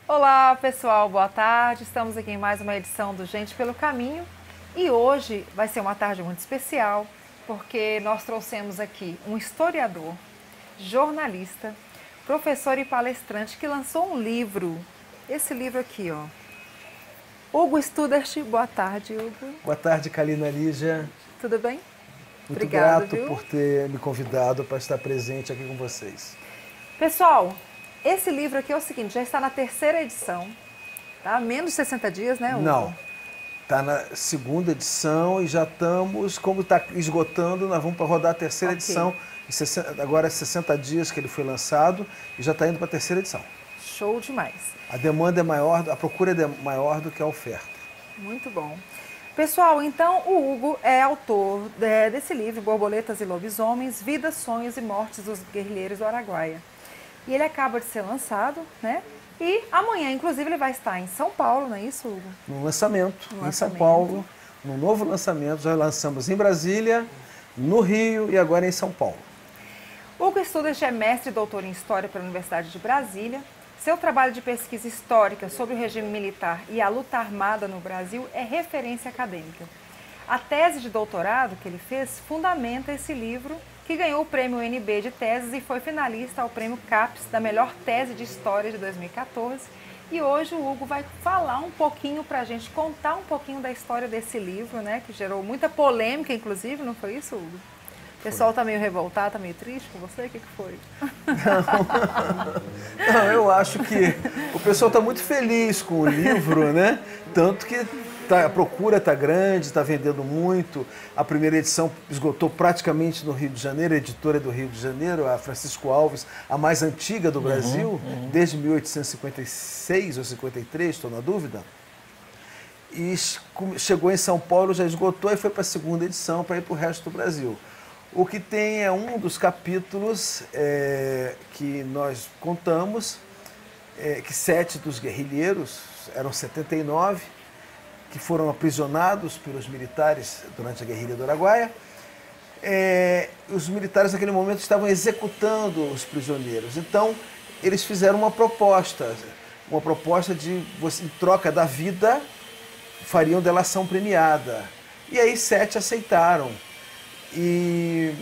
Olá, pessoal, boa tarde. Estamos aqui em mais uma edição do Gente pelo Caminho e hoje vai ser uma tarde muito especial porque nós trouxemos aqui um historiador, jornalista, professor e palestrante que lançou um livro. Esse livro aqui, ó. Hugo Studart. Boa tarde, Hugo. Boa tarde, Kalina Lígia. Tudo bem? Muito Obrigada, grato viu? por ter me convidado para estar presente aqui com vocês. Pessoal, esse livro aqui é o seguinte, já está na terceira edição, tá? Menos de 60 dias, né, Hugo? Não, está na segunda edição e já estamos, como está esgotando, nós vamos para rodar a terceira Ok. edição. Agora é 60 dias que ele foi lançado e já está indo para a terceira edição. Show demais. A demanda é maior, a procura é maior do que a oferta. Muito bom. Pessoal, então o Hugo é autor desse livro, Borboletas e Lobisomens, Vidas, Sonhos e Mortes dos Guerrilheiros do Araguaia. E ele acaba de ser lançado, né? E amanhã, inclusive, ele vai estar em São Paulo, não é isso, Hugo? No lançamento, No em São lançamento. Paulo, no novo lançamento, já lançamos em Brasília, no Rio e agora em São Paulo. Hugo Studart é mestre e doutor em História pela Universidade de Brasília. Seu trabalho de pesquisa histórica sobre o regime militar e a luta armada no Brasil é referência acadêmica. A tese de doutorado que ele fez fundamenta esse livro, que ganhou o prêmio UNB de teses e foi finalista ao prêmio CAPES da melhor tese de história de 2014. E hoje o Hugo vai falar um pouquinho para a gente, contar um pouquinho da história desse livro, né, que gerou muita polêmica, inclusive, não foi isso, Hugo? O pessoal está meio revoltado, está meio triste com você? O que foi? Não, eu acho que o pessoal está muito feliz com o livro, né? Tanto que a procura está grande, está vendendo muito. A primeira edição esgotou praticamente no Rio de Janeiro, a editora do Rio de Janeiro, a Francisco Alves, a mais antiga do Brasil, desde 1856 ou 53, estou na dúvida. E chegou em São Paulo, já esgotou e foi para a segunda edição para ir para o resto do Brasil. O que tem é um dos capítulos que nós contamos, que 7 dos guerrilheiros, eram 79, que foram aprisionados pelos militares durante a guerrilha do Araguaia. Os militares naquele momento estavam executando os prisioneiros. Então, eles fizeram uma proposta de, em troca da vida, fariam delação premiada. E aí 7 aceitaram. E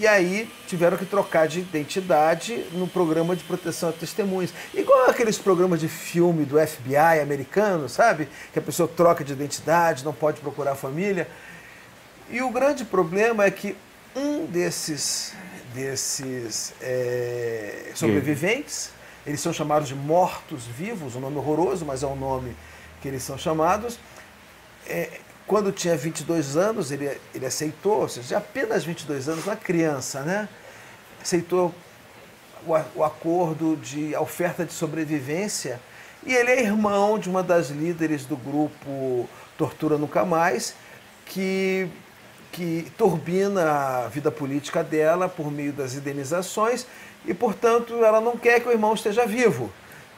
aí tiveram que trocar de identidade no programa de proteção a testemunhas. Igual aqueles programas de filme do FBI americano, sabe? Que a pessoa troca de identidade, não pode procurar a família. E o grande problema é que um desses sobreviventes, eles são chamados de mortos-vivos, um nome horroroso, mas é o nome que eles são chamados. Quando tinha 22 anos, ele aceitou, ou seja, apenas 22 anos, uma criança, né? Aceitou o acordo a oferta de sobrevivência, e ele é irmão de uma das líderes do grupo Tortura Nunca Mais, que turbina a vida política dela por meio das indenizações, e, portanto, ela não quer que o irmão esteja vivo.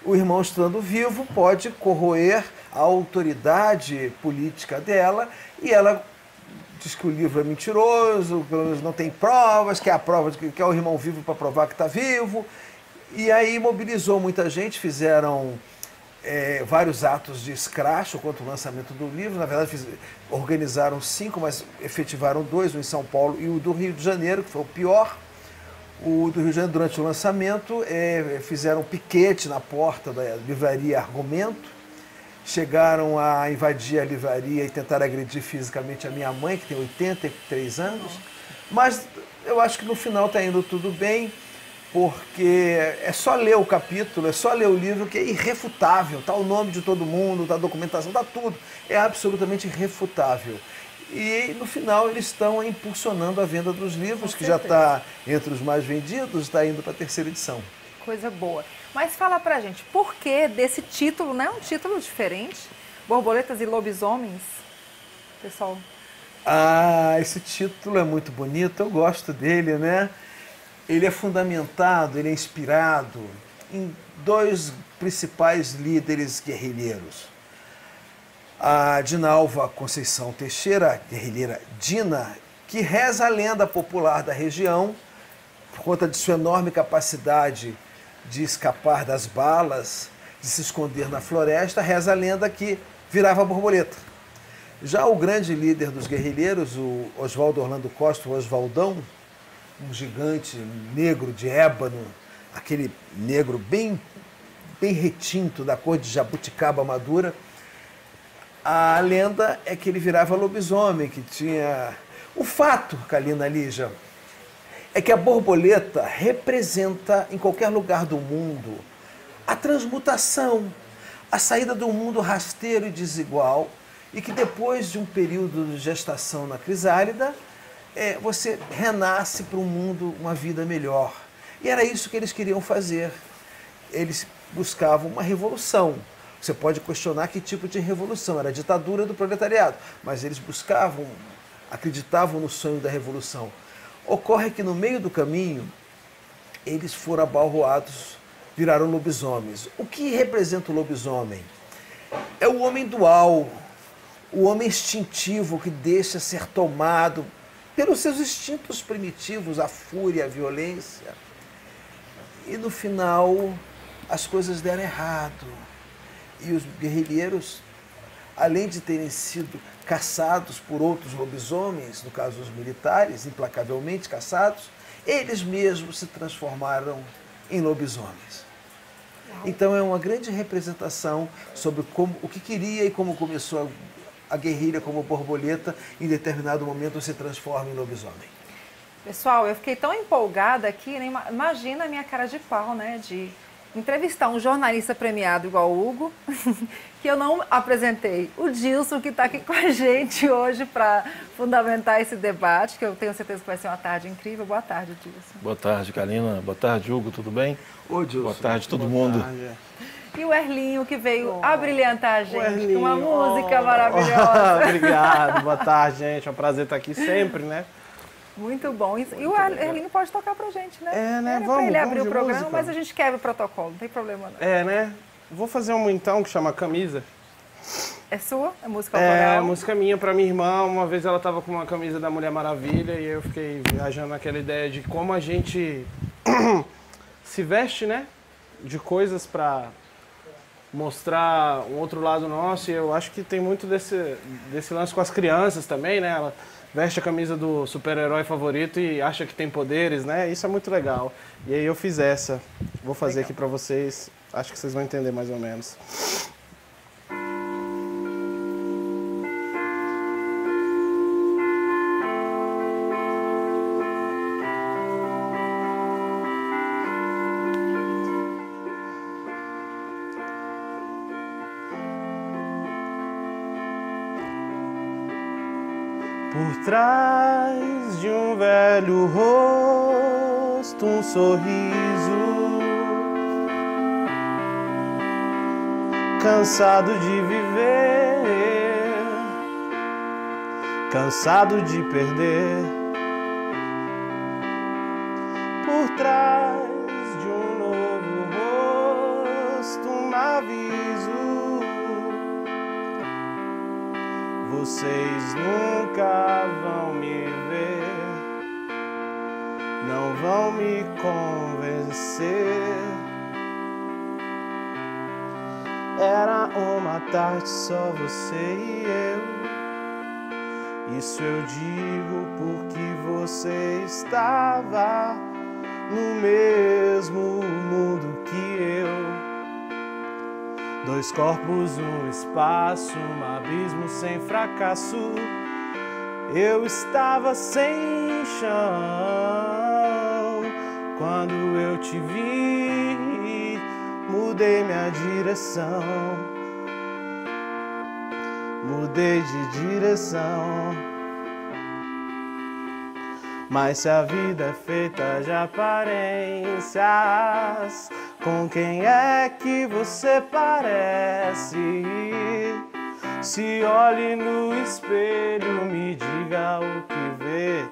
O irmão, estando vivo, pode corroer a autoridade política dela, e ela diz que o livro é mentiroso, pelo menos não tem provas, quer a prova de que é o irmão vivo para provar que está vivo. E aí mobilizou muita gente, fizeram vários atos de escracho contra o lançamento do livro. Na verdade, organizaram 5, mas efetivaram 2, um em São Paulo e o do Rio de Janeiro, que foi o pior. O do Rio de Janeiro, durante o lançamento, fizeram piquete na porta da livraria Argumento, chegaram a invadir a livraria e tentaram agredir fisicamente a minha mãe, que tem 83 anos, mas eu acho que no final está indo tudo bem, porque é só ler o capítulo, é só ler o livro, que é irrefutável, está o nome de todo mundo, está a documentação, está tudo, é absolutamente irrefutável. E no final eles estão impulsionando a venda dos livros, que já está entre os mais vendidos, está indo para a terceira edição. Coisa boa. Mas fala pra gente, por que desse título, né? Um título diferente, Borboletas e Lobisomens, pessoal? Esse título é muito bonito, eu gosto dele, né? Ele é fundamentado, ele é inspirado em 2 principais líderes guerrilheiros. A Dinalva Conceição Teixeira, guerrilheira Dina, que reza a lenda popular da região, por conta de sua enorme capacidade de escapar das balas, de se esconder na floresta, reza a lenda que virava borboleta. Já o grande líder dos guerrilheiros, o Oswaldo Orlando Costa, o Oswaldão, um gigante negro de ébano, aquele negro bem retinto, da cor de jabuticaba madura, a lenda é que ele virava lobisomem, que tinha... O fato, Kalina Lígia, é que a borboleta representa, em qualquer lugar do mundo, a transmutação, a saída do mundo rasteiro e desigual, e que depois de um período de gestação na crisálida, você renasce para um mundo, uma vida melhor. E era isso que eles queriam fazer. Eles buscavam uma revolução. Você pode questionar que tipo de revolução, era a ditadura do proletariado, mas eles buscavam, acreditavam no sonho da revolução. Ocorre que no meio do caminho, eles foram abalroados, viraram lobisomens. O que representa o lobisomem? É o homem dual, o homem instintivo que deixa ser tomado pelos seus instintos primitivos, a fúria, a violência. E no final, as coisas deram errado. E os guerrilheiros, além de terem sido caçados por outros lobisomens, no caso os militares, implacavelmente caçados, eles mesmos se transformaram em lobisomens. Então é uma grande representação sobre o que queria e como começou a guerrilha como borboleta, em determinado momento se transforma em lobisomem. Pessoal, eu fiquei tão empolgada aqui, né? Imagina a minha cara de pau, né? De entrevistar um jornalista premiado igual o Hugo, que eu não apresentei. O Dilson, que está aqui com a gente hoje para fundamentar esse debate, que eu tenho certeza que vai ser uma tarde incrível. Boa tarde, Dilson. Boa tarde, Kalina. Boa tarde, Hugo. Tudo bem? Ô, Dilson. Boa tarde, todo mundo. Tarde. E o Erlinho, que veio abrilhantar a gente com uma música maravilhosa. Obrigado. Boa tarde, gente. É um prazer estar aqui sempre, né? Muito bom. E o Erlinho pode tocar pra gente, né? É, né? Vamos ele abrir o de programa, música. mas a gente quebra o protocolo, não tem problema não. É, né? Vou fazer uma então que chama Camisa. É sua? É música É, autoral? música minha pra minha irmã. Uma vez ela tava com uma camisa da Mulher Maravilha e eu fiquei viajando naquela ideia de como a gente se veste, né? De coisas pra mostrar um outro lado nosso. E eu acho que tem muito desse lance com as crianças também, né? Ela veste a camisa do super-herói favorito e acha que tem poderes, né? Isso é muito legal. E aí eu fiz essa. Vou fazer aqui pra vocês. Acho que vocês vão entender mais ou menos. Por trás de um velho rosto, um sorriso, cansado de viver, cansado de perder. Por trás de um novo rosto, um aviso. Vocês nunca vão me ver, não vão me convencer. Era uma tarde só você e eu. Isso eu digo porque você estava no mesmo mundo que eu. Dois corpos, um espaço, um abismo sem fracasso. Eu estava sem chão quando eu te vi, mudei minha direção, mudei de direção. Mas se a vida é feita de aparências, com quem é que você parece? Se olhe no espelho, me diga o que vê.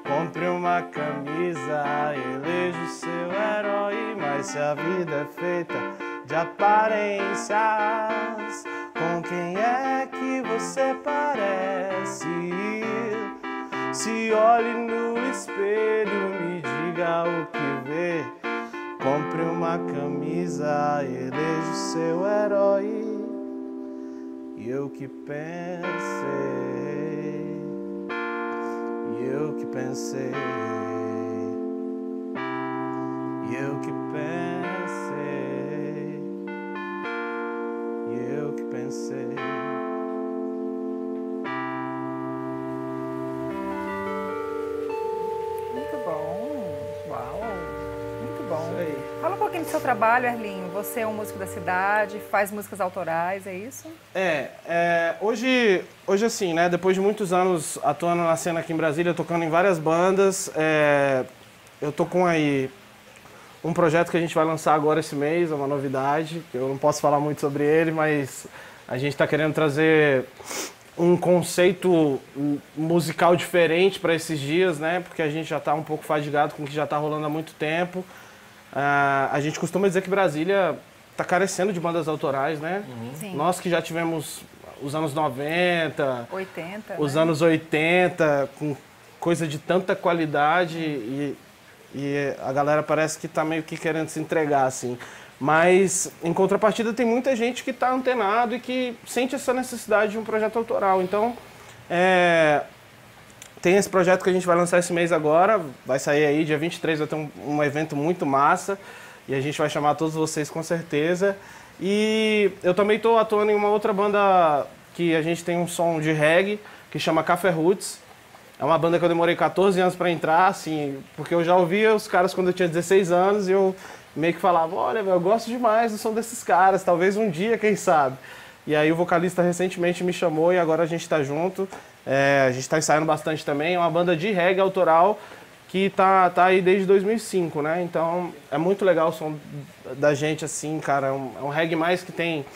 Compre uma camisa, eleja o seu herói. Mas se a vida é feita de aparências, com quem é que você parece? Se olhe no espelho, me diga o que vê. compre uma camisa, eleja o seu herói. E eu que pensei, e eu que pensei, e eu que pensei, e eu que pensei. Muito bom. Uau. Muito bom. Isso aí. Fala um pouquinho do seu trabalho, Erlinho. Você é um músico da cidade, faz músicas autorais, é isso? Hoje assim, né, depois de muitos anos atuando na cena aqui em Brasília, tocando em várias bandas, eu tô com aí um projeto que a gente vai lançar agora esse mês, é uma novidade, que eu não posso falar muito sobre ele, mas a gente está querendo trazer um conceito musical diferente para esses dias, né, porque a gente já está um pouco fadigado com o que já está rolando há muito tempo. A gente costuma dizer que Brasília está carecendo de bandas autorais, né? Sim. Nós que já tivemos os anos 90, 80, os né? anos 80, com coisa de tanta qualidade e a galera parece que está meio que querendo se entregar, assim. Mas, em contrapartida, tem muita gente que está antenado e que sente essa necessidade de um projeto autoral. Então, tem esse projeto que a gente vai lançar esse mês agora, vai sair aí, dia 23, vai ter um evento muito massa e a gente vai chamar todos vocês com certeza. E eu também estou atuando em uma outra banda que a gente tem um som de reggae, que chama Café Roots. É uma banda que eu demorei 14 anos para entrar, assim, porque eu já ouvia os caras quando eu tinha 16 anos e eu meio que falava, olha, eu gosto demais do som desses caras, talvez um dia, quem sabe. E aí o vocalista recentemente me chamou e agora a gente está junto. A gente está ensaiando bastante também. É uma banda de reggae autoral que tá aí desde 2005, né? Então é muito legal o som da gente, assim, cara. É um reggae mais que tem,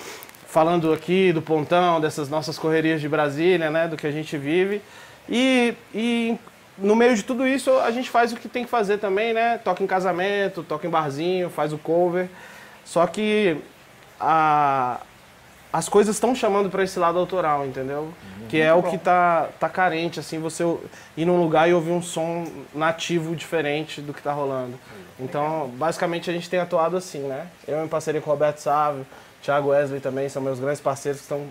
falando aqui do Pontão, dessas nossas correrias de Brasília, né? Do que a gente vive. E no meio de tudo isso a gente faz o que tem que fazer também, né? Toca em casamento, toca em barzinho, faz o cover. Só que as coisas estão chamando para esse lado autoral, entendeu? Que é o que tá carente, assim, você ir num lugar e ouvir um som nativo diferente do que tá rolando. Então, basicamente, a gente tem atuado assim, né? Eu em parceria com o Roberto Sávio, Thiago Wesley também, são meus grandes parceiros que estão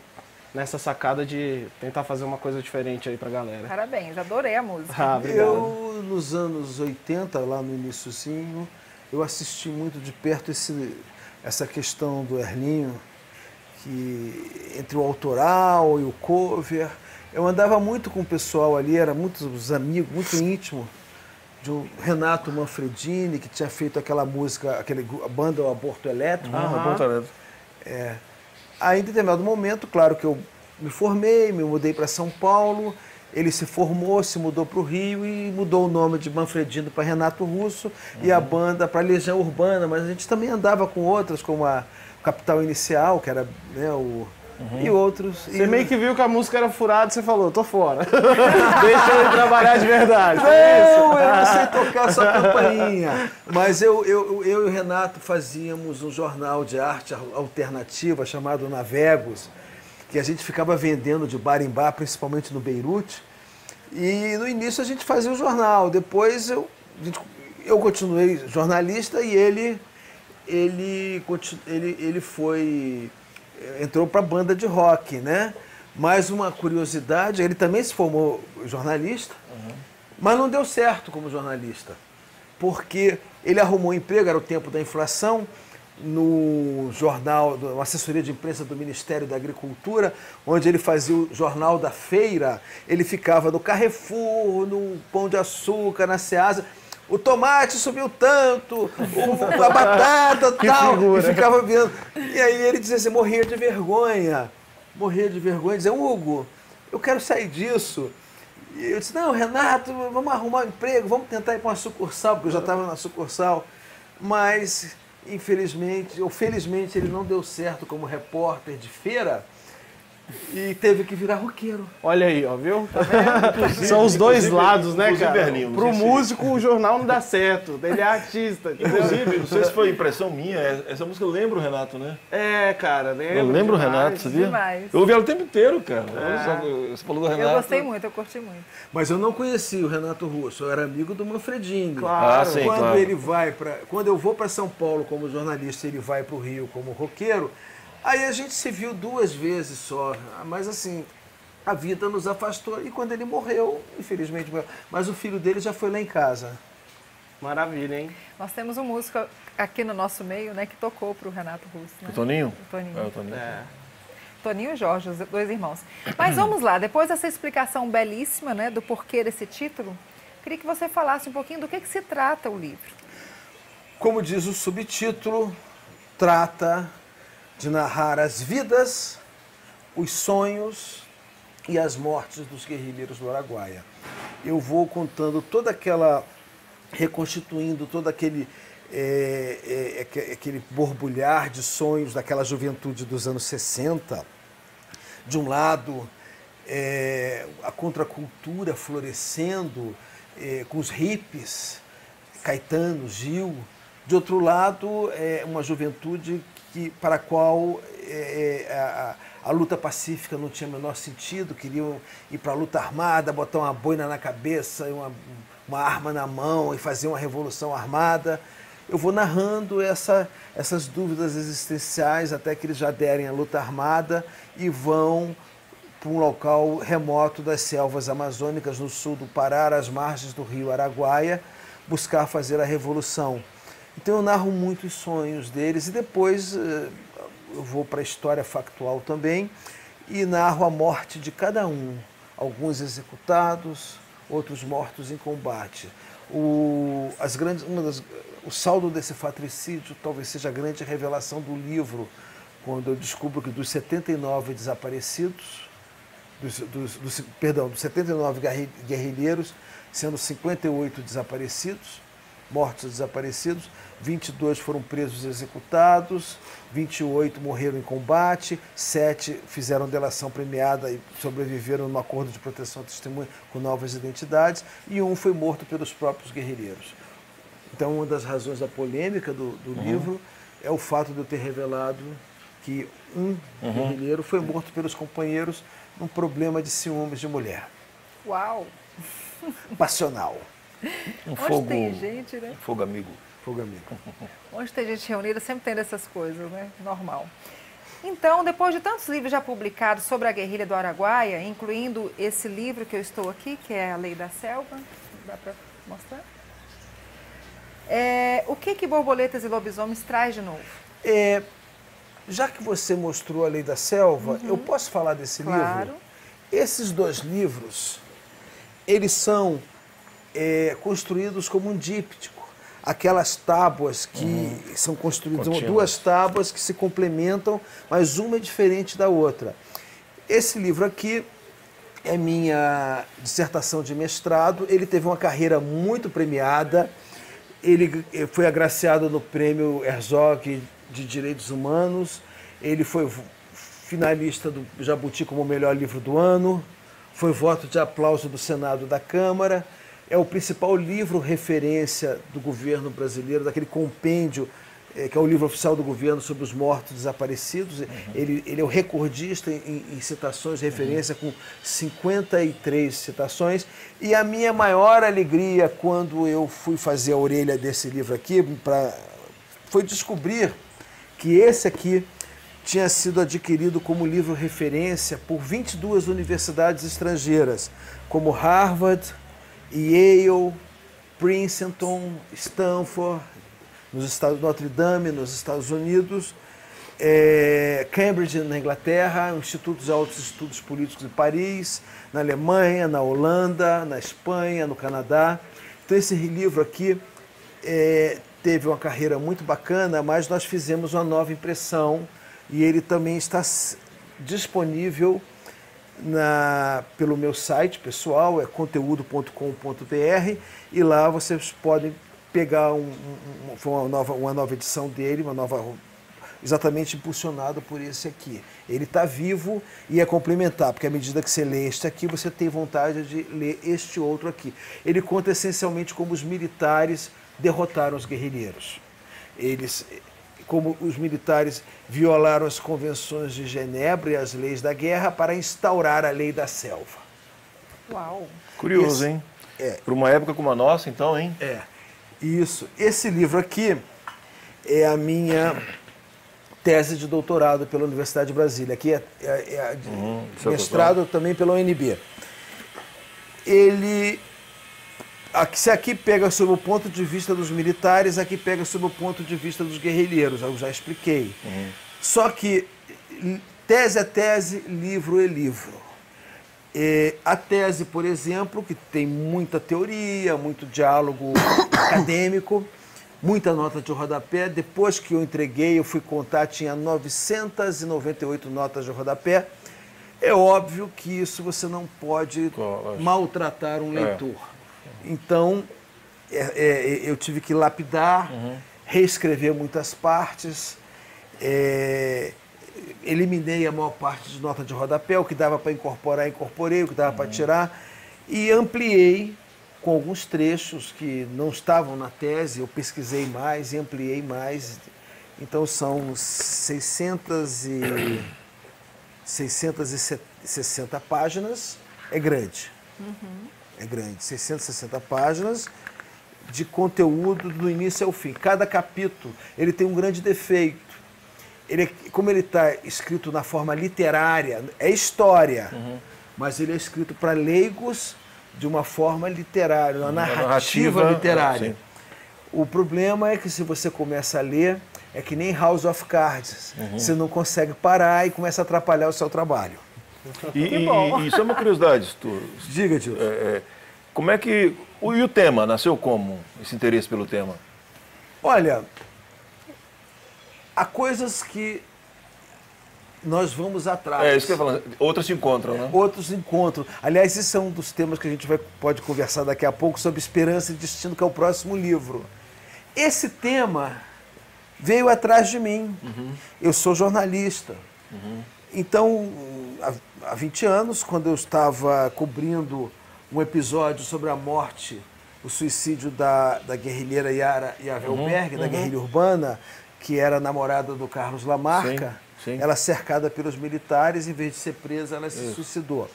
nessa sacada de tentar fazer uma coisa diferente aí pra galera. Parabéns, adorei a música. Obrigado. Eu, nos anos 80, lá no iniciozinho, eu assisti muito de perto essa questão do Erlinho, que entre o autoral e o cover, eu andava muito com o pessoal ali, era muitos amigos, muito íntimo, de um Renato Manfredini, que tinha feito aquela música, a banda O Aborto Elétrico. Aborto Elétrico. Aí, em determinado momento, claro que eu me formei, me mudei para São Paulo, ele se formou, se mudou para o Rio e mudou o nome de Manfredini para Renato Russo e a banda para Legião Urbana, mas a gente também andava com outras, como a Capital Inicial, que era, né, e outros. Você meio que viu que a música era furada e você falou, tô fora. Deixa eu ir trabalhar de verdade. Não, eu não sei tocar só campainha. Mas eu e o Renato fazíamos um jornal de arte alternativa chamado Navegos, que a gente ficava vendendo de bar em bar, principalmente no Beirute. E no início a gente fazia o jornal. Depois eu continuei jornalista e ele entrou para a banda de rock, né? Mais uma curiosidade, ele também se formou jornalista, mas não deu certo como jornalista, porque ele arrumou emprego, era o tempo da inflação, no jornal, uma assessoria de imprensa do Ministério da Agricultura, onde ele fazia o jornal da feira, ele ficava no Carrefour, no Pão de Açúcar, na Ceasa. O tomate subiu tanto, a batata tal, e ficava vendo. E aí ele dizia assim, morria de vergonha, dizia, Hugo, eu quero sair disso. E eu disse, não, Renato, vamos arrumar um emprego, vamos tentar ir para uma sucursal, porque eu já estava na sucursal. Mas, infelizmente, ou felizmente, ele não deu certo como repórter de feira, e teve que virar roqueiro. Olha aí, ó, viu? São os dois lados, né, inclusive, cara? Berlinho, não Pro sei se- músico, o jornal não dá certo. Ele é artista, entendeu? Inclusive, não sei se foi impressão minha, essa música lembra o Renato, né? É, cara, Eu lembro o demais. Renato, sabia? Demais. Eu ouvi ela o tempo inteiro, cara. Olha só, você falou do Renato. Eu gostei muito, eu curti muito. Mas eu não conhecia o Renato Russo, eu era amigo do Manfredini. Claro. Ah, sim, Quando claro. ele vai para, quando eu vou para São Paulo como jornalista, ele vai para o Rio como roqueiro. Aí a gente se viu 2 vezes só, mas assim, a vida nos afastou e quando ele morreu, infelizmente morreu. Mas o filho dele já foi lá em casa. Maravilha, hein? Nós temos um músico aqui no nosso meio, né, que tocou para o Renato Russo. Né? O Toninho? O Toninho. É, o Toninho. É. Toninho e Jorge, os 2 irmãos. Mas vamos lá, depois dessa explicação belíssima, né, do porquê desse título, queria que você falasse um pouquinho do que se trata o livro. Como diz o subtítulo, trata de narrar as vidas, os sonhos e as mortes dos guerrilheiros do Araguaia. Eu vou contando toda aquela, reconstituindo todo aquele aquele borbulhar de sonhos daquela juventude dos anos 60. De um lado, a contracultura florescendo, com os hippies, Caetano, Gil. De outro lado, uma juventude para a qual a luta pacífica não tinha o menor sentido, queriam ir para a luta armada, botar uma boina na cabeça, uma arma na mão e fazer uma revolução armada. Eu vou narrando essas dúvidas existenciais até que eles já derem a luta armada e vão para um local remoto das selvas amazônicas no sul do Pará, às margens do rio Araguaia, buscar fazer a revolução. Então eu narro muito os sonhos deles e depois eu vou para a história factual também e narro a morte de cada um. Alguns executados, outros mortos em combate. O saldo desse fratricídio talvez seja a grande revelação do livro, quando eu descubro que dos 79 desaparecidos, dos 79 guerrilheiros, sendo 58 desaparecidos, mortos ou desaparecidos, 22 foram presos e executados, 28 morreram em combate, 7 fizeram delação premiada e sobreviveram num acordo de proteção à testemunha com novas identidades, e 1 foi morto pelos próprios guerrilheiros. Então, uma das razões da polêmica do livro é o fato de eu ter revelado que um guerrilheiro foi morto pelos companheiros num problema de ciúmes de mulher. Uau! Passional. Um Onde fogo, tem gente, né? fogo amigo. Fogo amigo. Onde tem gente reunida, sempre tem dessas coisas, né? Normal. Então, depois de tantos livros já publicados sobre a guerrilha do Araguaia, incluindo esse livro que eu estou aqui, que é A Lei da Selva, dá para mostrar? O que Borboletas e Lobisomens traz de novo? Já que você mostrou A Lei da Selva, eu posso falar desse livro? Esses 2 livros, eles são construídos como um díptico. Aquelas tábuas que são construídas, são 2 tábuas que se complementam, mas uma é diferente da outra. Esse livro aqui é minha dissertação de mestrado, ele teve uma carreira muito premiada, ele foi agraciado no Prêmio Herzog de Direitos Humanos, ele foi finalista do Jabuti como o melhor livro do ano, foi voto de aplauso do Senado da Câmara, é o principal livro referência do governo brasileiro, daquele compêndio que é o livro oficial do governo sobre os mortos desaparecidos. Ele é o recordista em citações, referência, com 53 citações. E a minha maior alegria quando eu fui fazer a orelha desse livro aqui, foi descobrir que esse aqui tinha sido adquirido como livro referência por 22 universidades estrangeiras, como Harvard, Yale, Princeton, Stanford, Notre Dame, nos Estados Unidos, Cambridge, na Inglaterra, o Instituto de Altos Estudos Políticos de Paris, na Alemanha, na Holanda, na Espanha, no Canadá. Então, esse livro aqui teve uma carreira muito bacana, mas nós fizemos uma nova impressão e ele também está disponível pelo meu site pessoal, é conteúdo.com.br, e lá vocês podem pegar uma nova edição dele, uma nova exatamente impulsionado por esse aqui. Ele está vivo e é complementar, porque à medida que você lê este aqui, você tem vontade de ler este outro aqui. Ele conta essencialmente como os militares derrotaram os guerrilheiros. Como os militares violaram as convenções de Genebra e as leis da guerra para instaurar a lei da selva. Uau! Curioso, hein? Para uma época como a nossa, então, hein? Isso. Esse livro aqui é a minha tese de doutorado pela Universidade de Brasília. Aqui é mestrado também pela UNB. Se aqui pega sob o ponto de vista dos militares, aqui pega sob o ponto de vista dos guerrilheiros, eu já expliquei. Só que tese é tese, livro é livro. A tese, por exemplo, que tem muita teoria, muito diálogo acadêmico, muita nota de rodapé. Depois que eu entreguei, eu fui contar, tinha 998 notas de rodapé. É óbvio que isso você não pode maltratar um leitor. Então, eu tive que lapidar, reescrever muitas partes, eliminei a maior parte de nota de rodapé, o que dava para incorporar, incorporei, o que dava para tirar, e ampliei com alguns trechos que não estavam na tese, eu pesquisei mais e ampliei mais. Então, são 660 páginas, é grande. É grande, 660 páginas de conteúdo do início ao fim. Cada capítulo ele tem um grande defeito. Como ele está escrito na forma literária, é história, mas ele é escrito para leigos de uma forma literária, uma narrativa literária. O problema é que se você começa a ler, é que nem House of Cards. Você não consegue parar e começa a atrapalhar o seu trabalho. E só uma curiosidade, tu. Diga, tio. Como é que... E o tema? Nasceu como? Esse interesse pelo tema? Olha, há coisas que nós vamos atrás. Isso que eu ia falar. Outras se encontram, né? Outros encontros. Aliás, esse é um dos temas que a gente pode conversar daqui a pouco sobre esperança e destino, que é o próximo livro. Esse tema veio atrás de mim. Eu sou jornalista. Então, há 20 anos, quando eu estava cobrindo um episódio sobre a morte, o suicídio da guerrilheira Yara Yavelberg, da guerrilha urbana, que era namorada do Carlos Lamarca, ela cercada pelos militares, em vez de ser presa, ela se suicidou.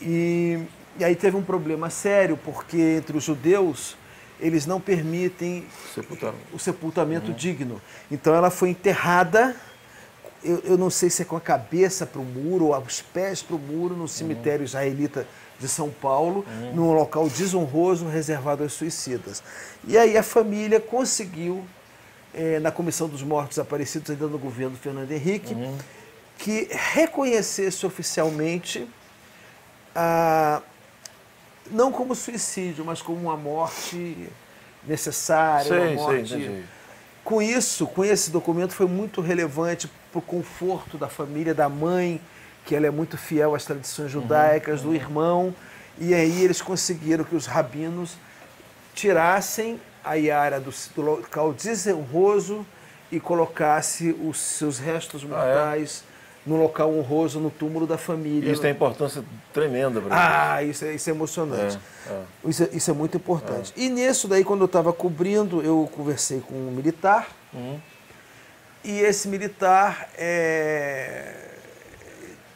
E aí teve um problema sério, porque entre os judeus, eles não permitem o sepultamento digno. Então ela foi enterrada, eu não sei se é com a cabeça para o muro ou os pés para o muro, no cemitério israelita de São Paulo, num local desonroso reservado aos suicidas. E aí a família conseguiu, na Comissão dos Mortos Desaparecidos, ainda no governo Fernando Henrique, que reconhecesse oficialmente, não como suicídio, mas como uma morte necessária, uma morte... Com isso, com esse documento, foi muito relevante para o conforto da família, da mãe, que ela é muito fiel às tradições judaicas, do irmão, e aí eles conseguiram que os rabinos tirassem a Yara do local desonroso e colocasse os seus restos mortais no local honroso, no túmulo da família. Isso tem importância tremenda para isso é emocionante. Isso é muito importante. E nisso daí, quando eu estava cobrindo, eu conversei com um militar, e esse militar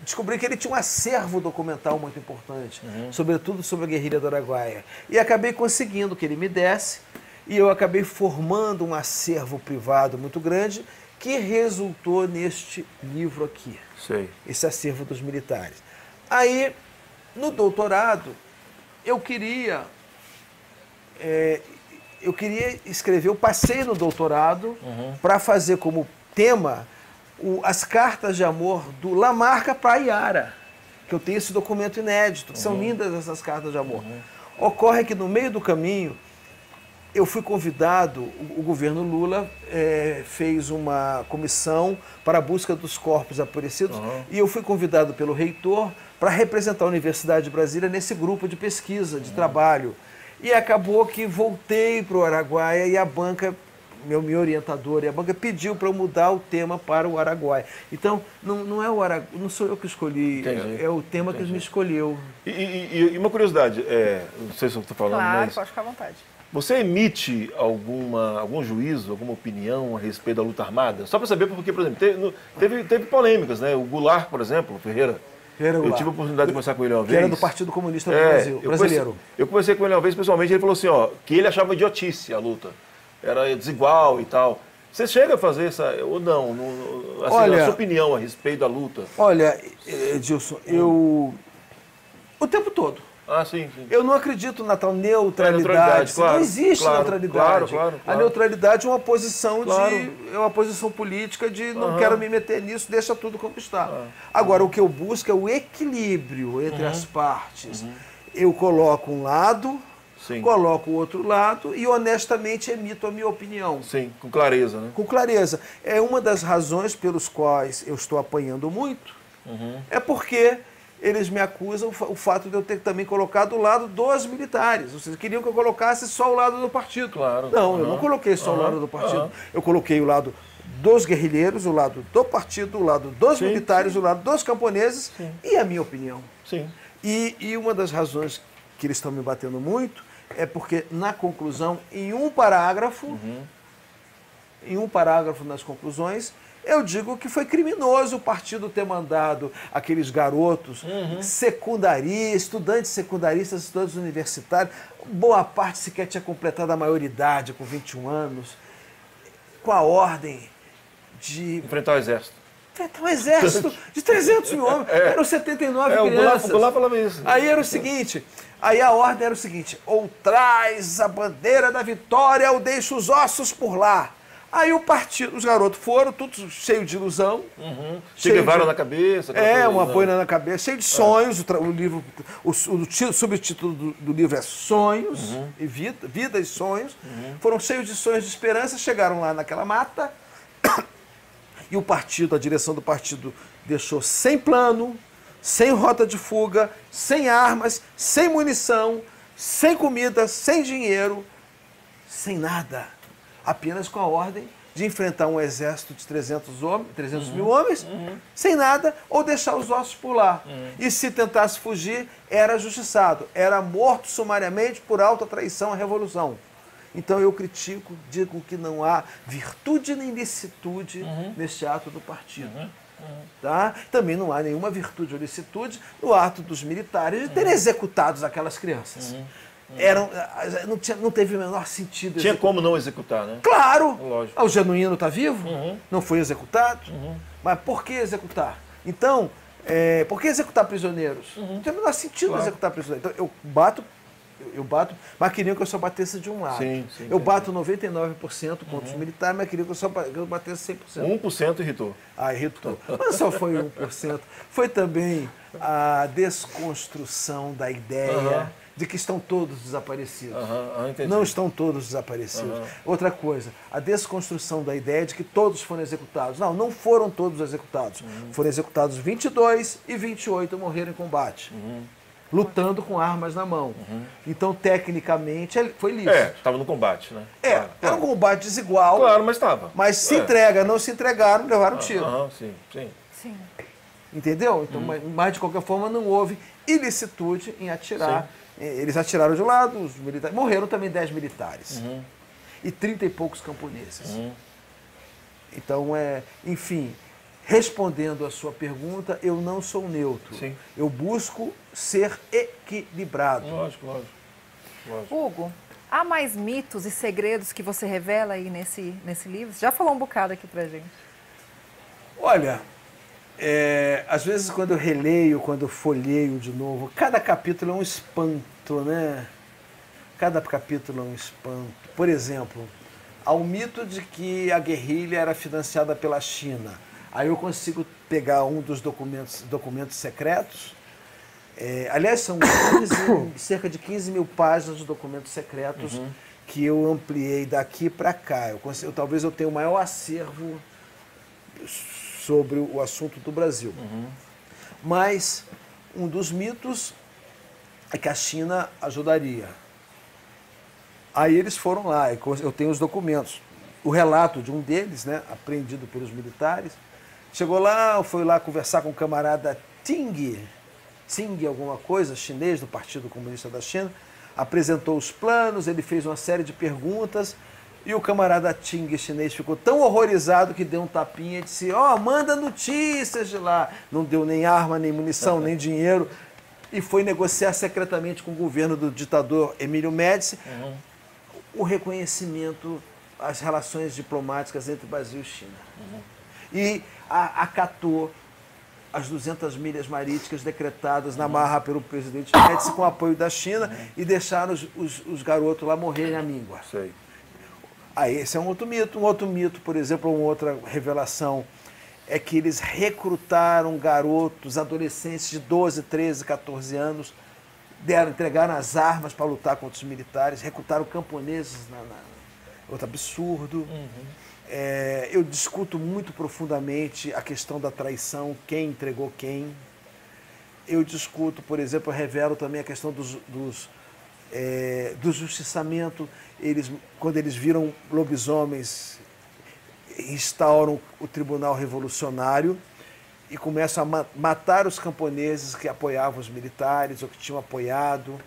descobri que ele tinha um acervo documental muito importante, sobretudo sobre a guerrilha do Araguaia. E acabei conseguindo que ele me desse, e eu acabei formando um acervo privado muito grande, que resultou neste livro aqui, esse acervo dos militares. Aí, no doutorado, eu queria escrever, eu passei no doutorado para fazer como tema as cartas de amor do Lamarca para a Yara, que eu tenho esse documento inédito, que são lindas essas cartas de amor. Ocorre que no meio do caminho, eu fui convidado, o governo Lula fez uma comissão para a busca dos corpos desaparecidos, e eu fui convidado pelo reitor para representar a Universidade de Brasília nesse grupo de pesquisa, de trabalho. E acabou que voltei para o Araguaia e a banca minha orientadora e a banca pediu para eu mudar o tema para o Araguaia. Então, não é o Araguaia, não sou eu que escolhi, é o tema que me escolheu. E uma curiosidade, não sei se eu estou falando, Claro, mas pode ficar à vontade. você emite algum juízo, alguma opinião a respeito da luta armada? Só para saber, porque, por exemplo, teve polêmicas, né? O Goulart, por exemplo, Ferreira. Eu tive a oportunidade de conversar com ele uma vez. Que era do Partido Comunista do Brasil, brasileiro. Eu conversei com ele uma vez pessoalmente, ele falou assim, que ele achava idiotice a luta. Era desigual e tal. Você chega a fazer essa, ou não? Assim, Olha, a sua opinião a respeito da luta? Olha, Edilson, o tempo todo. Ah, sim. Eu não acredito na tal neutralidade. Claro, não existe neutralidade. Claro. A neutralidade é uma posição é uma posição política de não quero me meter nisso, deixa tudo como está. Agora, o que eu busco é o equilíbrio entre as partes. Eu coloco um lado, coloco o outro lado e honestamente emito a minha opinião. Sim, com clareza, né? Com clareza. É uma das razões pelos quais eu estou apanhando muito, é porque eles me acusam o fato de eu ter também colocado o lado dos militares. Vocês queriam que eu colocasse só o lado do partido. Claro. Não, eu não coloquei só o lado do partido. Eu coloquei o lado dos guerrilheiros, o lado do partido, o lado dos militares, o lado dos camponeses e a minha opinião. Sim. E uma das razões que eles estão me batendo muito é porque, na conclusão, em um parágrafo nas conclusões, eu digo que foi criminoso o partido ter mandado aqueles garotos estudantes secundaristas, estudantes universitários, boa parte sequer tinha completado a maioridade com 21 anos, com a ordem de enfrentar o exército. Enfrentar um exército de 300 mil homens. Eram 79 crianças. O Goulart falava isso. Aí era o seguinte, aí a ordem era o seguinte, ou traz a bandeira da vitória ou deixa os ossos por lá. Aí o partido, os garotos foram, todos cheios de ilusão. Che Guevara na cabeça. Uma boina na cabeça, cheio de sonhos. O livro, o subtítulo do livro é Sonhos e Vida e Sonhos. Foram cheios de sonhos de esperança, chegaram lá naquela mata e o partido, a direção do partido deixou sem plano, sem rota de fuga, sem armas, sem munição, sem comida, sem dinheiro, sem nada. Apenas com a ordem de enfrentar um exército de 300 mil homens, sem nada, ou deixar os ossos por lá. E se tentasse fugir, era justiçado, era morto sumariamente por alta traição à revolução. Então eu critico, digo que não há virtude nem licitude neste ato do partido. Tá? Também não há nenhuma virtude ou licitude no ato dos militares de terem executado aquelas crianças. Não teve o menor sentido. Tinha como não executar, né? Claro! Lógico. O genuíno está vivo? Não foi executado? Mas por que executar? Então, por que executar prisioneiros? Não tem o menor sentido executar prisioneiros. Então, eu bato, mas queriam que eu só batesse de um lado. Eu bato 99% contra os militares, mas queriam que eu batesse 100%. 1% irritou. Irritou. Mas só foi 1%. Foi também a desconstrução da ideia de que estão todos desaparecidos. Não estão todos desaparecidos. Outra coisa, a desconstrução da ideia de que todos foram executados. Não foram todos executados. Foram executados 22 e 28 morreram em combate. Lutando com armas na mão. Então, tecnicamente, foi lícito. Estava no combate, né? Era um combate desigual. Claro, mas estava. Mas não se entregaram, levaram tiro. Sim. Entendeu? Então, mas de qualquer forma, não houve ilicitude em atirar. Eles atiraram de um lado, os militares. Morreram também 10 militares. E 30 e poucos camponeses. Então, enfim, respondendo a sua pergunta, eu não sou neutro. Eu busco ser equilibrado. Lógico. Hugo, há mais mitos e segredos que você revela aí nesse livro? Você já falou um bocado aqui pra gente. Olha, às vezes quando eu releio, quando eu folheio de novo, cada capítulo é um espanto, né? Cada capítulo é um espanto. Por exemplo, há o mito de que a guerrilha era financiada pela China. Aí eu consigo pegar um dos documentos secretos. Aliás, são cerca de 15 mil páginas de documentos secretos que eu ampliei daqui para cá. Talvez eu tenha o maior acervo sobre o assunto do Brasil. Mas um dos mitos é que a China ajudaria. Aí eles foram lá, eu tenho os documentos. o relato de um deles, né, apreendido pelos militares. Chegou lá, foi lá conversar com o camarada Ting alguma coisa, chinês do Partido Comunista da China, apresentou os planos, ele fez uma série de perguntas e o camarada Ting chinês ficou tão horrorizado que deu um tapinha e disse: manda notícias de lá. Não deu nem arma, nem munição, nem dinheiro e foi negociar secretamente com o governo do ditador Emílio Médici o reconhecimento, as relações diplomáticas entre Brasil e China. E acatou as 200 milhas marítimas decretadas na marra pelo presidente Médici com apoio da China e deixaram os garotos lá morrerem à míngua. Sei. Esse é um outro mito. Um outro mito, por exemplo, uma outra revelação, é que eles recrutaram garotos, adolescentes de 12, 13, 14 anos, entregaram as armas para lutar contra os militares, recrutaram camponeses, outro absurdo. Eu discuto muito profundamente a questão da traição, quem entregou quem. Eu discuto, por exemplo, eu revelo também a questão do justiçamento. Quando eles viram lobisomens, instauram o Tribunal Revolucionário e começam a matar os camponeses que apoiavam os militares ou que tinham apoiado.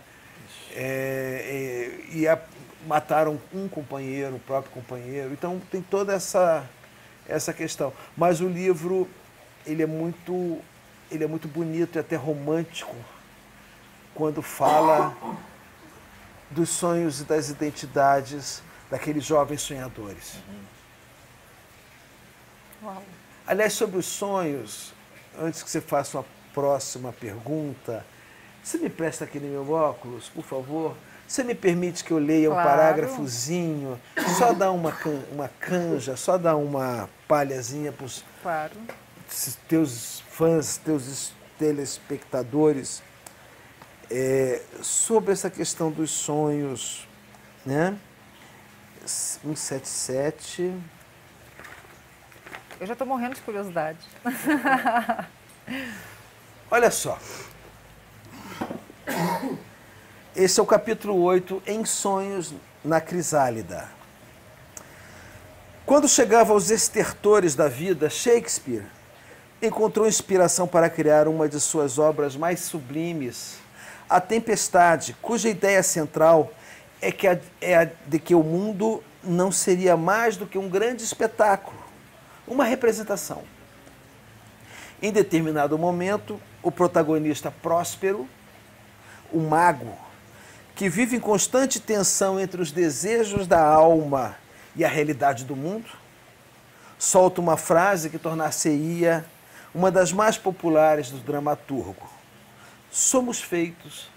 Mataram um companheiro, o próprio companheiro. Então tem toda essa questão. Mas o livro ele é muito bonito e até romântico quando fala dos sonhos e das identidades daqueles jovens sonhadores. Uau. Aliás, sobre os sonhos, antes que você faça uma próxima pergunta, você me presta aquele meu óculos, por favor? Você me permite que eu leia um parágrafozinho, só dar uma canja, só dar uma palhazinha para os teus fãs, teus telespectadores, sobre essa questão dos sonhos, né? 177. Eu já estou morrendo de curiosidade. Olha só. Esse é o capítulo 8, Em Sonhos na Crisálida. Quando chegava aos estertores da vida, Shakespeare encontrou inspiração para criar uma de suas obras mais sublimes, A Tempestade, cuja ideia central é a de que o mundo não seria mais do que um grande espetáculo, uma representação. Em determinado momento, o protagonista Próspero, o mago, que vive em constante tensão entre os desejos da alma e a realidade do mundo, solta uma frase que tornar-se-ia uma das mais populares do dramaturgo: somos feitos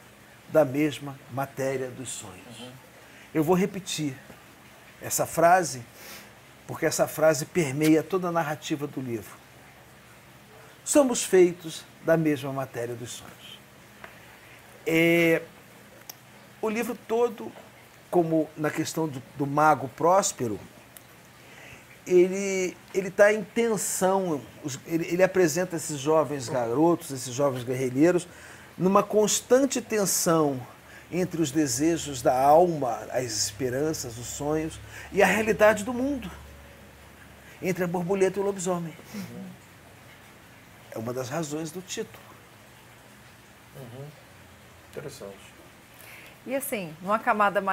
da mesma matéria dos sonhos. Eu vou repetir essa frase, porque essa frase permeia toda a narrativa do livro. Somos feitos da mesma matéria dos sonhos. O livro todo, como na questão do mago Próspero, ele está em tensão, ele apresenta esses jovens garotos, esses jovens guerrilheiros, numa constante tensão entre os desejos da alma, as esperanças, os sonhos, e a realidade do mundo, entre a borboleta e o lobisomem. É uma das razões do título. Interessante. E assim, numa camada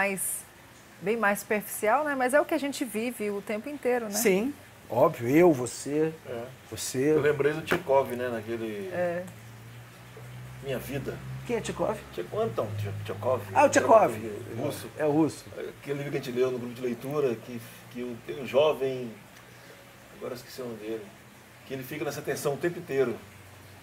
bem mais superficial, né? Mas é o que a gente vive o tempo inteiro, né? Sim, óbvio. você. Eu lembrei do Tchekov, né? Naquele... Minha Vida. Quem é Tchekov? Então, Tchekov. O Tchekov. Russo. É o russo. Aquele livro que a gente leu no grupo de leitura, que o jovem... Agora eu esqueci o nome dele. Que ele fica nessa tensão o tempo inteiro.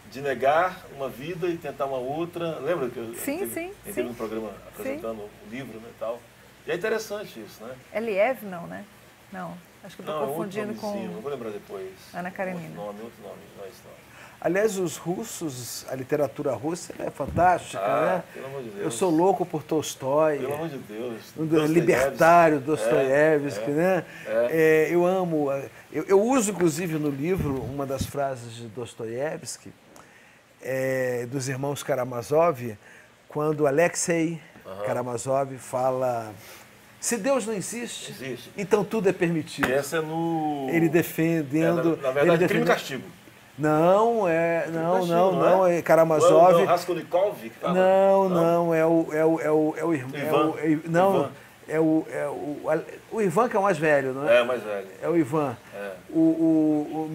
De negar uma vida e tentar uma outra. Lembra que eu entrei no programa apresentando o livro, né, e tal? E é interessante isso, né? É Liev, não, né? Não, acho que eu estou confundindo com... Não vou lembrar depois. Ana Karenina. Outro nome, não é esse nome. Aliás, os russos, a literatura russa é fantástica, né? Pelo amor de Deus. Eu sou louco por Tolstói. Pelo amor de Deus. Libertário, Dostoiévski, né? Eu amo... Eu uso, inclusive, no livro, uma das frases de Dostoiévski, dos irmãos Karamazov, quando Alexei Karamazov fala Se Deus não existe, Existe. então tudo é permitido. Essa é no... Ele defendendo... na verdade, crime e castigo. Não, Não é Karamazov. Não, Raskolnikov que fala? Não, é o irmão. Ivan. O Ivan, que é o mais velho, não é? É, o mais velho. É o Ivan. É. O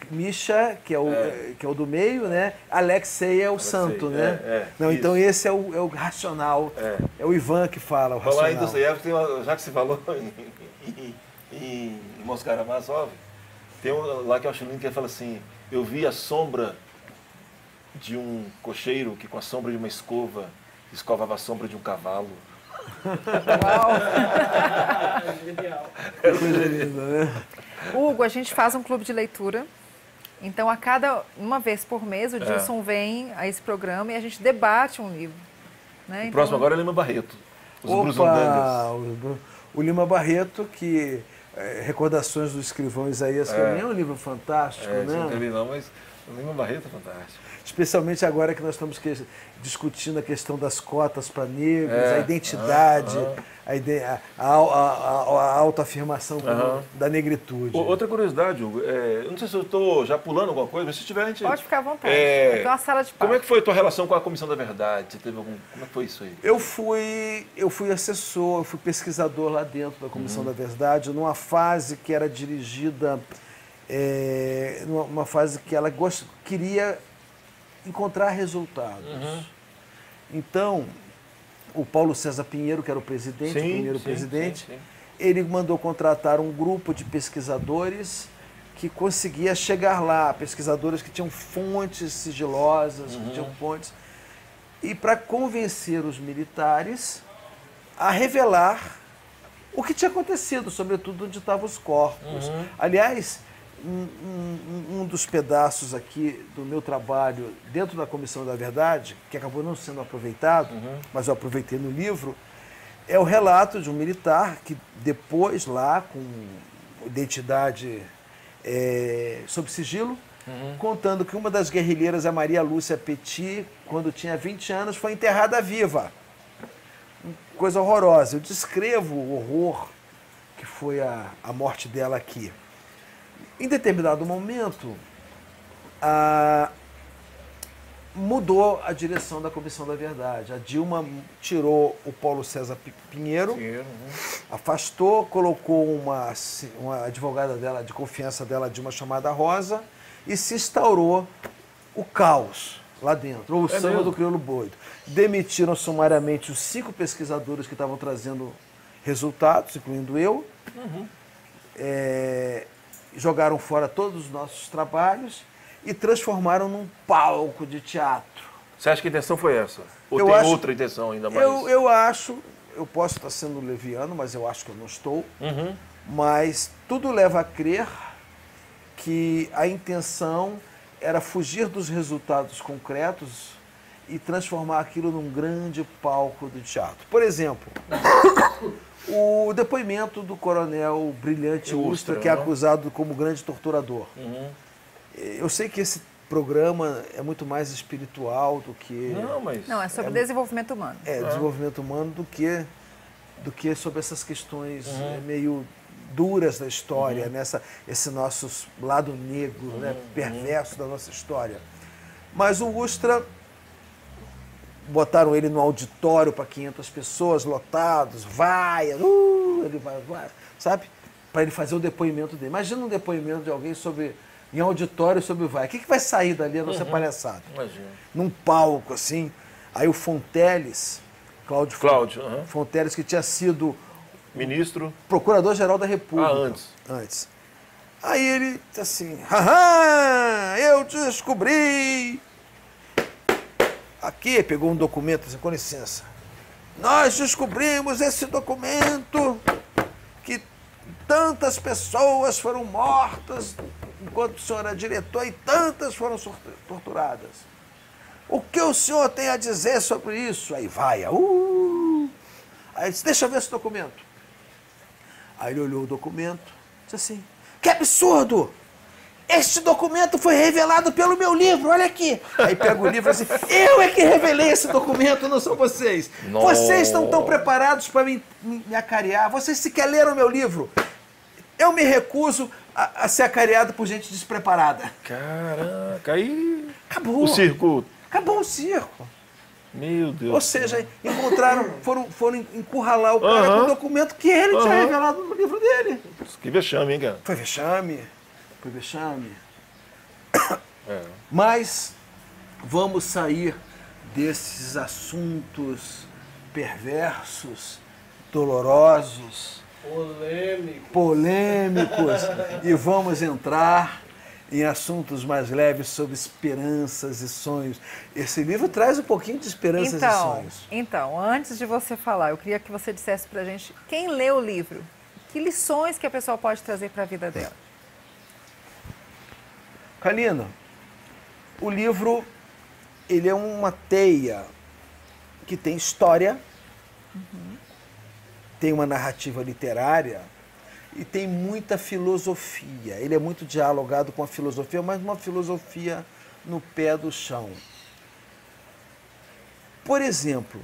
Misha, que é o do meio, né? Alexei é o santo, né? Não, então esse é o racional. É o Ivan que fala o racional. Falar em Dostoiévski, já que você falou em Karamazov, tem um lá que eu acho lindo que ele fala assim: eu vi a sombra de um cocheiro que com a sombra de uma escova escovava a sombra de um cavalo. Uau! Genial. Coisa linda, né? Hugo, a gente faz um clube de leitura. Então, uma vez por mês, o Dilson vem a esse programa e a gente debate um livro. Né? O próximo agora é Lima Barreto. Os O Lima Barreto, que Recordações do Escrivão Isaías, que é um livro fantástico, né? Não li não, mas o Lima Barreto é fantástico. Especialmente agora que nós estamos discutindo a questão das cotas para negros, a identidade, a autoafirmação da negritude. Outra curiosidade, Hugo, eu não sei se eu estou já pulando alguma coisa, mas se tiver, a gente... Pode ficar à vontade. Tem uma sala de papo. Como é que foi a tua relação com a Comissão da Verdade? Você teve como é que foi isso aí? Eu fui assessor, eu fui pesquisador lá dentro da Comissão da Verdade, numa fase que era dirigida, numa fase que ela queria encontrar resultados. Então, o Paulo César Pinheiro, que era o presidente, o primeiro presidente, ele mandou contratar um grupo de pesquisadores que conseguia chegar lá, pesquisadores que tinham fontes sigilosas, que tinham fontes, e para convencer os militares a revelar o que tinha acontecido, sobretudo onde estavam os corpos. Aliás, um dos pedaços aqui do meu trabalho dentro da Comissão da Verdade, que acabou não sendo aproveitado, mas eu aproveitei no livro, é o relato de um militar que depois lá, com identidade sob sigilo, contando que uma das guerrilheiras, a Maria Lúcia Petit, quando tinha 20 anos, foi enterrada viva. Coisa horrorosa. Eu descrevo o horror que foi a morte dela aqui. Em determinado momento, mudou a direção da Comissão da Verdade. A Dilma tirou o Paulo César Pinheiro, afastou, colocou uma advogada dela, de confiança dela, Dilma, chamada Rosa, e se instaurou o caos lá dentro, ou o samba do crioulo doido. Demitiram sumariamente os 5 pesquisadores que estavam trazendo resultados, incluindo eu. Jogaram fora todos os nossos trabalhos e transformaram num palco de teatro. Você acha que a intenção foi essa? Ou tem outra intenção ainda mais? Eu acho, eu posso estar sendo leviano, mas eu acho que eu não estou. Mas tudo leva a crer que a intenção era fugir dos resultados concretos e transformar aquilo num grande palco de teatro. Por exemplo, o depoimento do coronel Brilhante Ustra, que é acusado como grande torturador. Eu sei que esse programa é muito mais espiritual do que... Não, é sobre desenvolvimento humano. Desenvolvimento humano do que sobre essas questões meio duras da história, esse nosso lado negro, né, perverso da nossa história. Mas o Ustra, botaram ele no auditório para 500 pessoas, lotados, ele vai, sabe? Para ele fazer o depoimento dele. Imagina um depoimento de alguém em auditório sobre o vai. O que vai sair dali a não ser palhaçada? Imagina. Num palco, assim. Aí o Fonteles, Cláudio Fonteles, que tinha sido ministro, Procurador-Geral da República. Antes. Aí ele disse assim, eu descobri. Aqui, pegou um documento, assim, com licença. Nós descobrimos esse documento que tantas pessoas foram mortas enquanto o senhor era diretor e tantas foram torturadas. O que o senhor tem a dizer sobre isso? Aí vai, Aí disse, deixa eu ver esse documento. Aí ele olhou o documento, disse assim, que absurdo! este documento foi revelado pelo meu livro, olha aqui. Aí pega o livro e assim, eu é que revelei esse documento, não são vocês. Nossa. Vocês estão tão preparados para me acarear, vocês sequer leram meu livro. Eu me recuso a ser acareado por gente despreparada. Caraca, aí... Acabou. O circo... Acabou o circo. Meu Deus. Ou seja, foram encurralar o cara com o documento que ele tinha revelado no livro dele. Que vexame, hein, cara? Foi vexame. Foi vexame. É. Mas vamos sair desses assuntos perversos, dolorosos, polêmicos e vamos entrar em assuntos mais leves sobre esperanças e sonhos. Esse livro traz um pouquinho de esperanças e sonhos. Então, antes de você falar, eu queria que você dissesse pra gente, quem lê o livro, que lições que a pessoa pode trazer para a vida dela? Kalina, o livro, ele é uma teia que tem história, tem uma narrativa literária e tem muita filosofia. Ele é muito dialogado com a filosofia, mas uma filosofia no pé do chão. Por exemplo,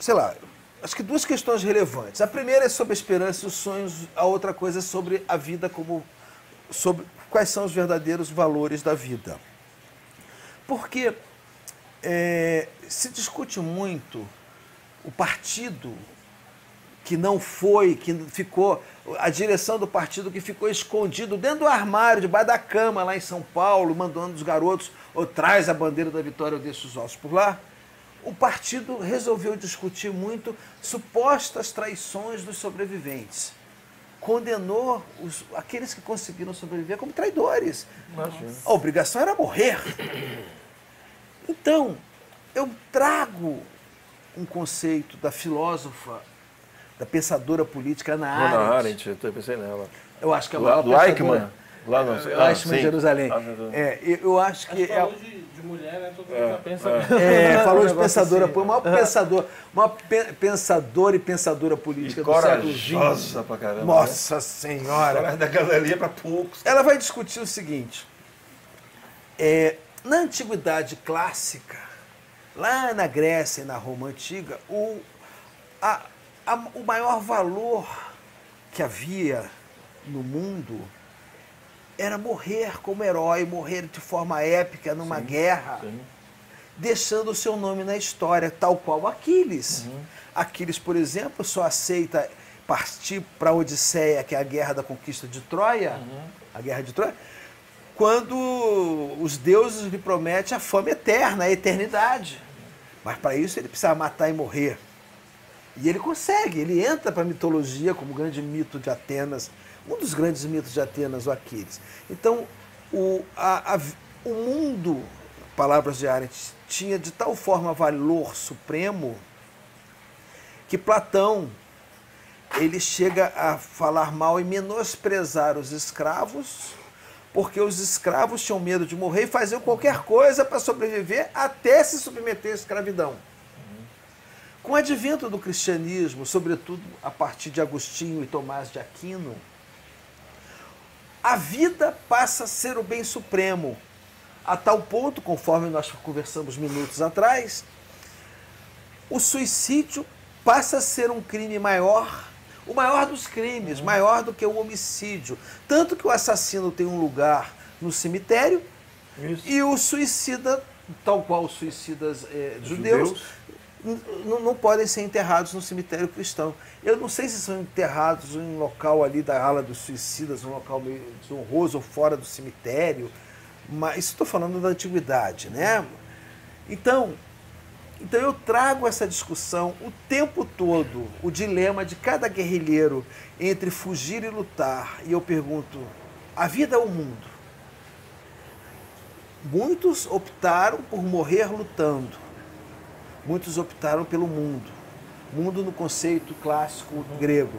sei lá, acho que duas questões relevantes. A primeira é sobre a esperança e os sonhos, a outra coisa é sobre a vida, sobre quais são os verdadeiros valores da vida. Porque se discute muito o partido que não foi, que ficou, a direção do partido que ficou escondido dentro do armário, debaixo da cama lá em São Paulo, mandando os garotos, ou traz a bandeira da vitória ou deixa os ossos por lá. O partido resolveu discutir muito supostas traições dos sobreviventes. Condenou aqueles que conseguiram sobreviver como traidores. Imagina. A obrigação era morrer. Então, eu trago um conceito da filósofa, da pensadora política Hannah Hannah Arendt. Arendt, eu pensei nela. Eu acho que é a Do maior pensadora. Eichmann. Lá no... Eichmann, em Jerusalém. Eu acho que Falou de mulher, né? Todo mundo já pensa. falou de pensadora, assim, maior pensadora e pensadora política do século XX. Corajosa pra caramba. Nossa Senhora! Ela da galeria para poucos. Ela vai discutir o seguinte: na antiguidade clássica, lá na Grécia e na Roma antiga, o maior valor que havia no mundo era morrer como herói, morrer de forma épica numa guerra, deixando o seu nome na história, tal qual Aquiles. Aquiles, por exemplo, só aceita partir para a Odisseia, que é a guerra da conquista de Troia, a guerra de Troia, quando os deuses lhe prometem a fama eterna, a eternidade. Mas para isso ele precisa matar e morrer. E ele consegue, ele entra para a mitologia como grande mito de Atenas, um dos grandes mitos de Atenas, o Aquiles. Então, o mundo, palavras de Arendt, tinha de tal forma valor supremo que Platão, ele chega a falar mal e menosprezar os escravos, porque os escravos tinham medo de morrer e faziam qualquer coisa para sobreviver até se submeter à escravidão. Com o advento do cristianismo, sobretudo a partir de Agostinho e Tomás de Aquino, a vida passa a ser o bem supremo, a tal ponto, conforme nós conversamos minutos atrás, o suicídio passa a ser um crime maior, o maior dos crimes, maior do que o homicídio. Tanto que o assassino tem um lugar no cemitério e o suicida, tal qual os suicidas judeus, não podem ser enterrados no cemitério cristão. Eu não sei se são enterrados em um local ali da ala dos suicidas, um local meio desonroso ou fora do cemitério, mas isso estou falando da antiguidade, né? Então eu trago essa discussão o tempo todo, o dilema de cada guerrilheiro entre fugir e lutar. E eu pergunto, a vida ou o mundo? Muitos optaram por morrer lutando. Muitos optaram pelo mundo. Mundo no conceito clássico grego.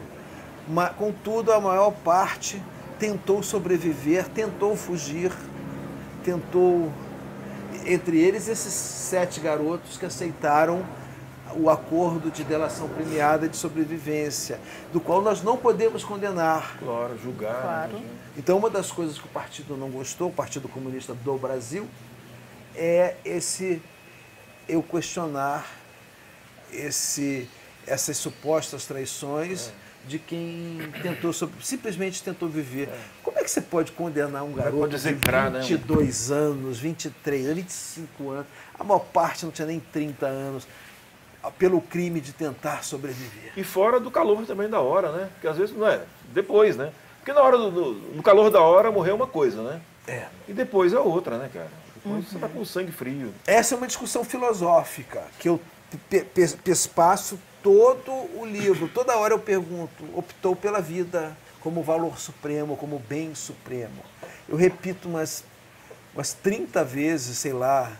Mas, contudo, a maior parte tentou sobreviver, tentou fugir, tentou... Entre eles, esses 7 garotos que aceitaram o acordo de delação premiada de sobrevivência, do qual nós não podemos condenar. Claro, julgar. Claro. Então, uma das coisas que o partido não gostou, o Partido Comunista do Brasil, é eu questionar essas supostas traições de quem simplesmente tentou viver. Como é que você pode condenar um garoto de 22 anos, 23 anos, 25 anos, a maior parte não tinha nem 30 anos, pelo crime de tentar sobreviver? E fora do calor também da hora, né? Porque às vezes não é depois, né? Porque na hora no calor da hora morreu uma coisa, né? E depois é outra, né, cara? Depois você tá com o sangue frio. Essa é uma discussão filosófica que eu pespaço todo o livro. Toda hora eu pergunto, optou pela vida como valor supremo, como bem supremo. Eu repito umas 30 vezes, sei lá,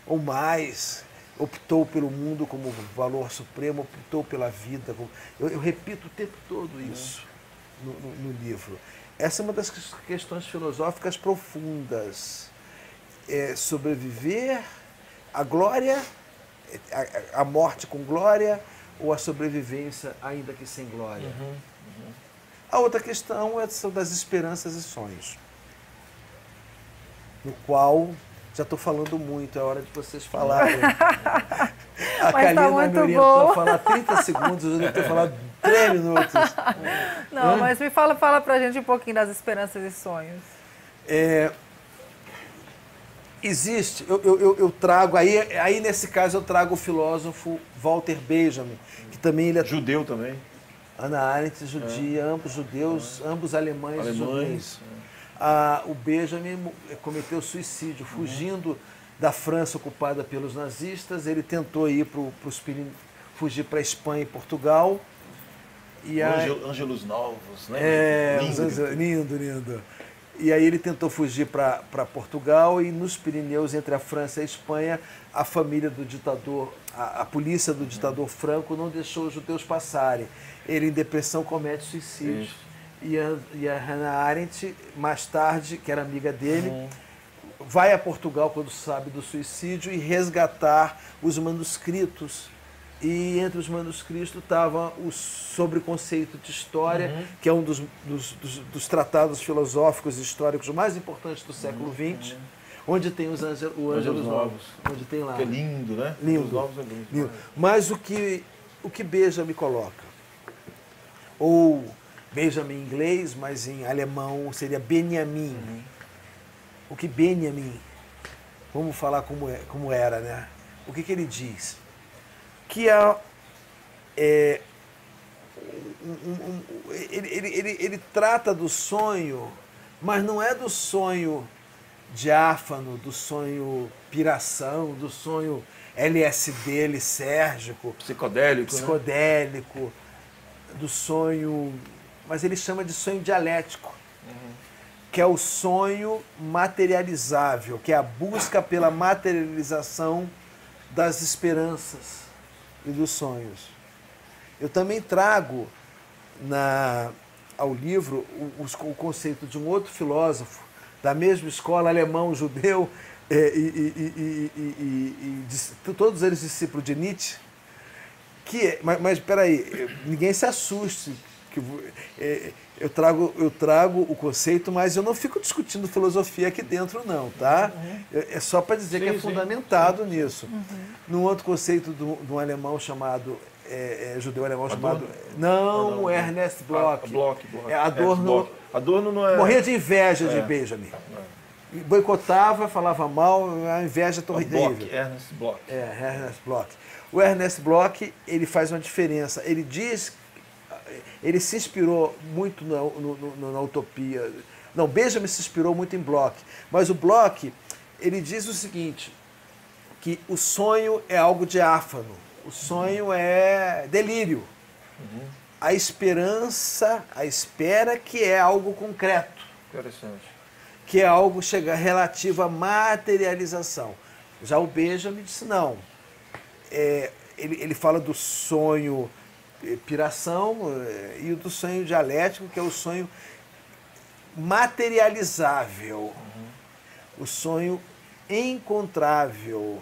ou mais, optou pelo mundo como valor supremo, optou pela vida. Eu repito o tempo todo isso no livro. Essa é uma das questões filosóficas profundas. Sobreviver à glória, a morte com glória, ou a sobrevivência ainda que sem glória. A outra questão são das esperanças e sonhos, no qual já estou falando muito, é hora de vocês falarem. A Kalina me orientou a falar 30 segundos, eu devo ter falado 3 minutos. Não, mas me fala pra gente um pouquinho das esperanças e sonhos. Existe, eu trago, aí nesse caso eu trago o filósofo Walter Benjamin, que também ele é... Judeu também. Hannah Arendt, judia, ambos judeus, ambos alemães. O Benjamin cometeu suicídio, fugindo da França ocupada pelos nazistas. Ele tentou ir fugir para a Espanha e Portugal. Ângelos Novos, né? Lindo. E aí ele tentou fugir para Portugal, e nos Pirineus, entre a França e a Espanha, a família do ditador, a polícia do ditador Franco não deixou os judeus passarem. Ele, em depressão, comete suicídio. E a Hannah Arendt, mais tarde, que era amiga dele, vai a Portugal quando sabe do suicídio e resgatar os manuscritos. E entre os manuscritos estava o sobre conceito de história, que é um dos tratados filosóficos e históricos mais importantes do século XX, onde tem os Ângelos Novos. Onde tem lá. Que é lindo, né? Lindo. Novos é lindo. Mas o que Benjamin coloca, ou Benjamin em inglês, mas em alemão seria Benjamin. O que Benjamin, vamos falar como era, né? O que ele diz? Que ele trata do sonho, mas não é do sonho diáfano, do sonho piração, do sonho LSD, lisérgico, psicodélico, do sonho, mas ele chama de sonho dialético, que é o sonho materializável, que é a busca pela materialização das esperanças e dos sonhos. Eu também trago ao livro o conceito de um outro filósofo da mesma escola, alemão, judeu, todos eles discípulos de Nietzsche, mas espera aí, ninguém se assuste, eu trago o conceito, mas eu não fico discutindo filosofia aqui dentro não, tá? É só para dizer que é fundamentado nisso. Num outro conceito de um alemão chamado, judeu alemão chamado... Não, Ernest Bloch. Adorno não é... Morria de inveja de Benjamin. Boicotava, falava mal, a inveja terrível. Ernest Bloch. Ernest Bloch. O Ernest Bloch, ele faz uma diferença. Ele diz... Ele se inspirou muito na utopia. Não, Benjamin se inspirou muito em Bloch. Mas o Bloch, ele diz o seguinte, que o sonho é algo diáfano. O sonho é delírio. A esperança, a espera que é algo concreto. Interessante. Que é algo relativo à materialização. Já o Benjamin disse não. Ele fala do sonho piração e do sonho dialético, que é o sonho materializável, o sonho encontrável.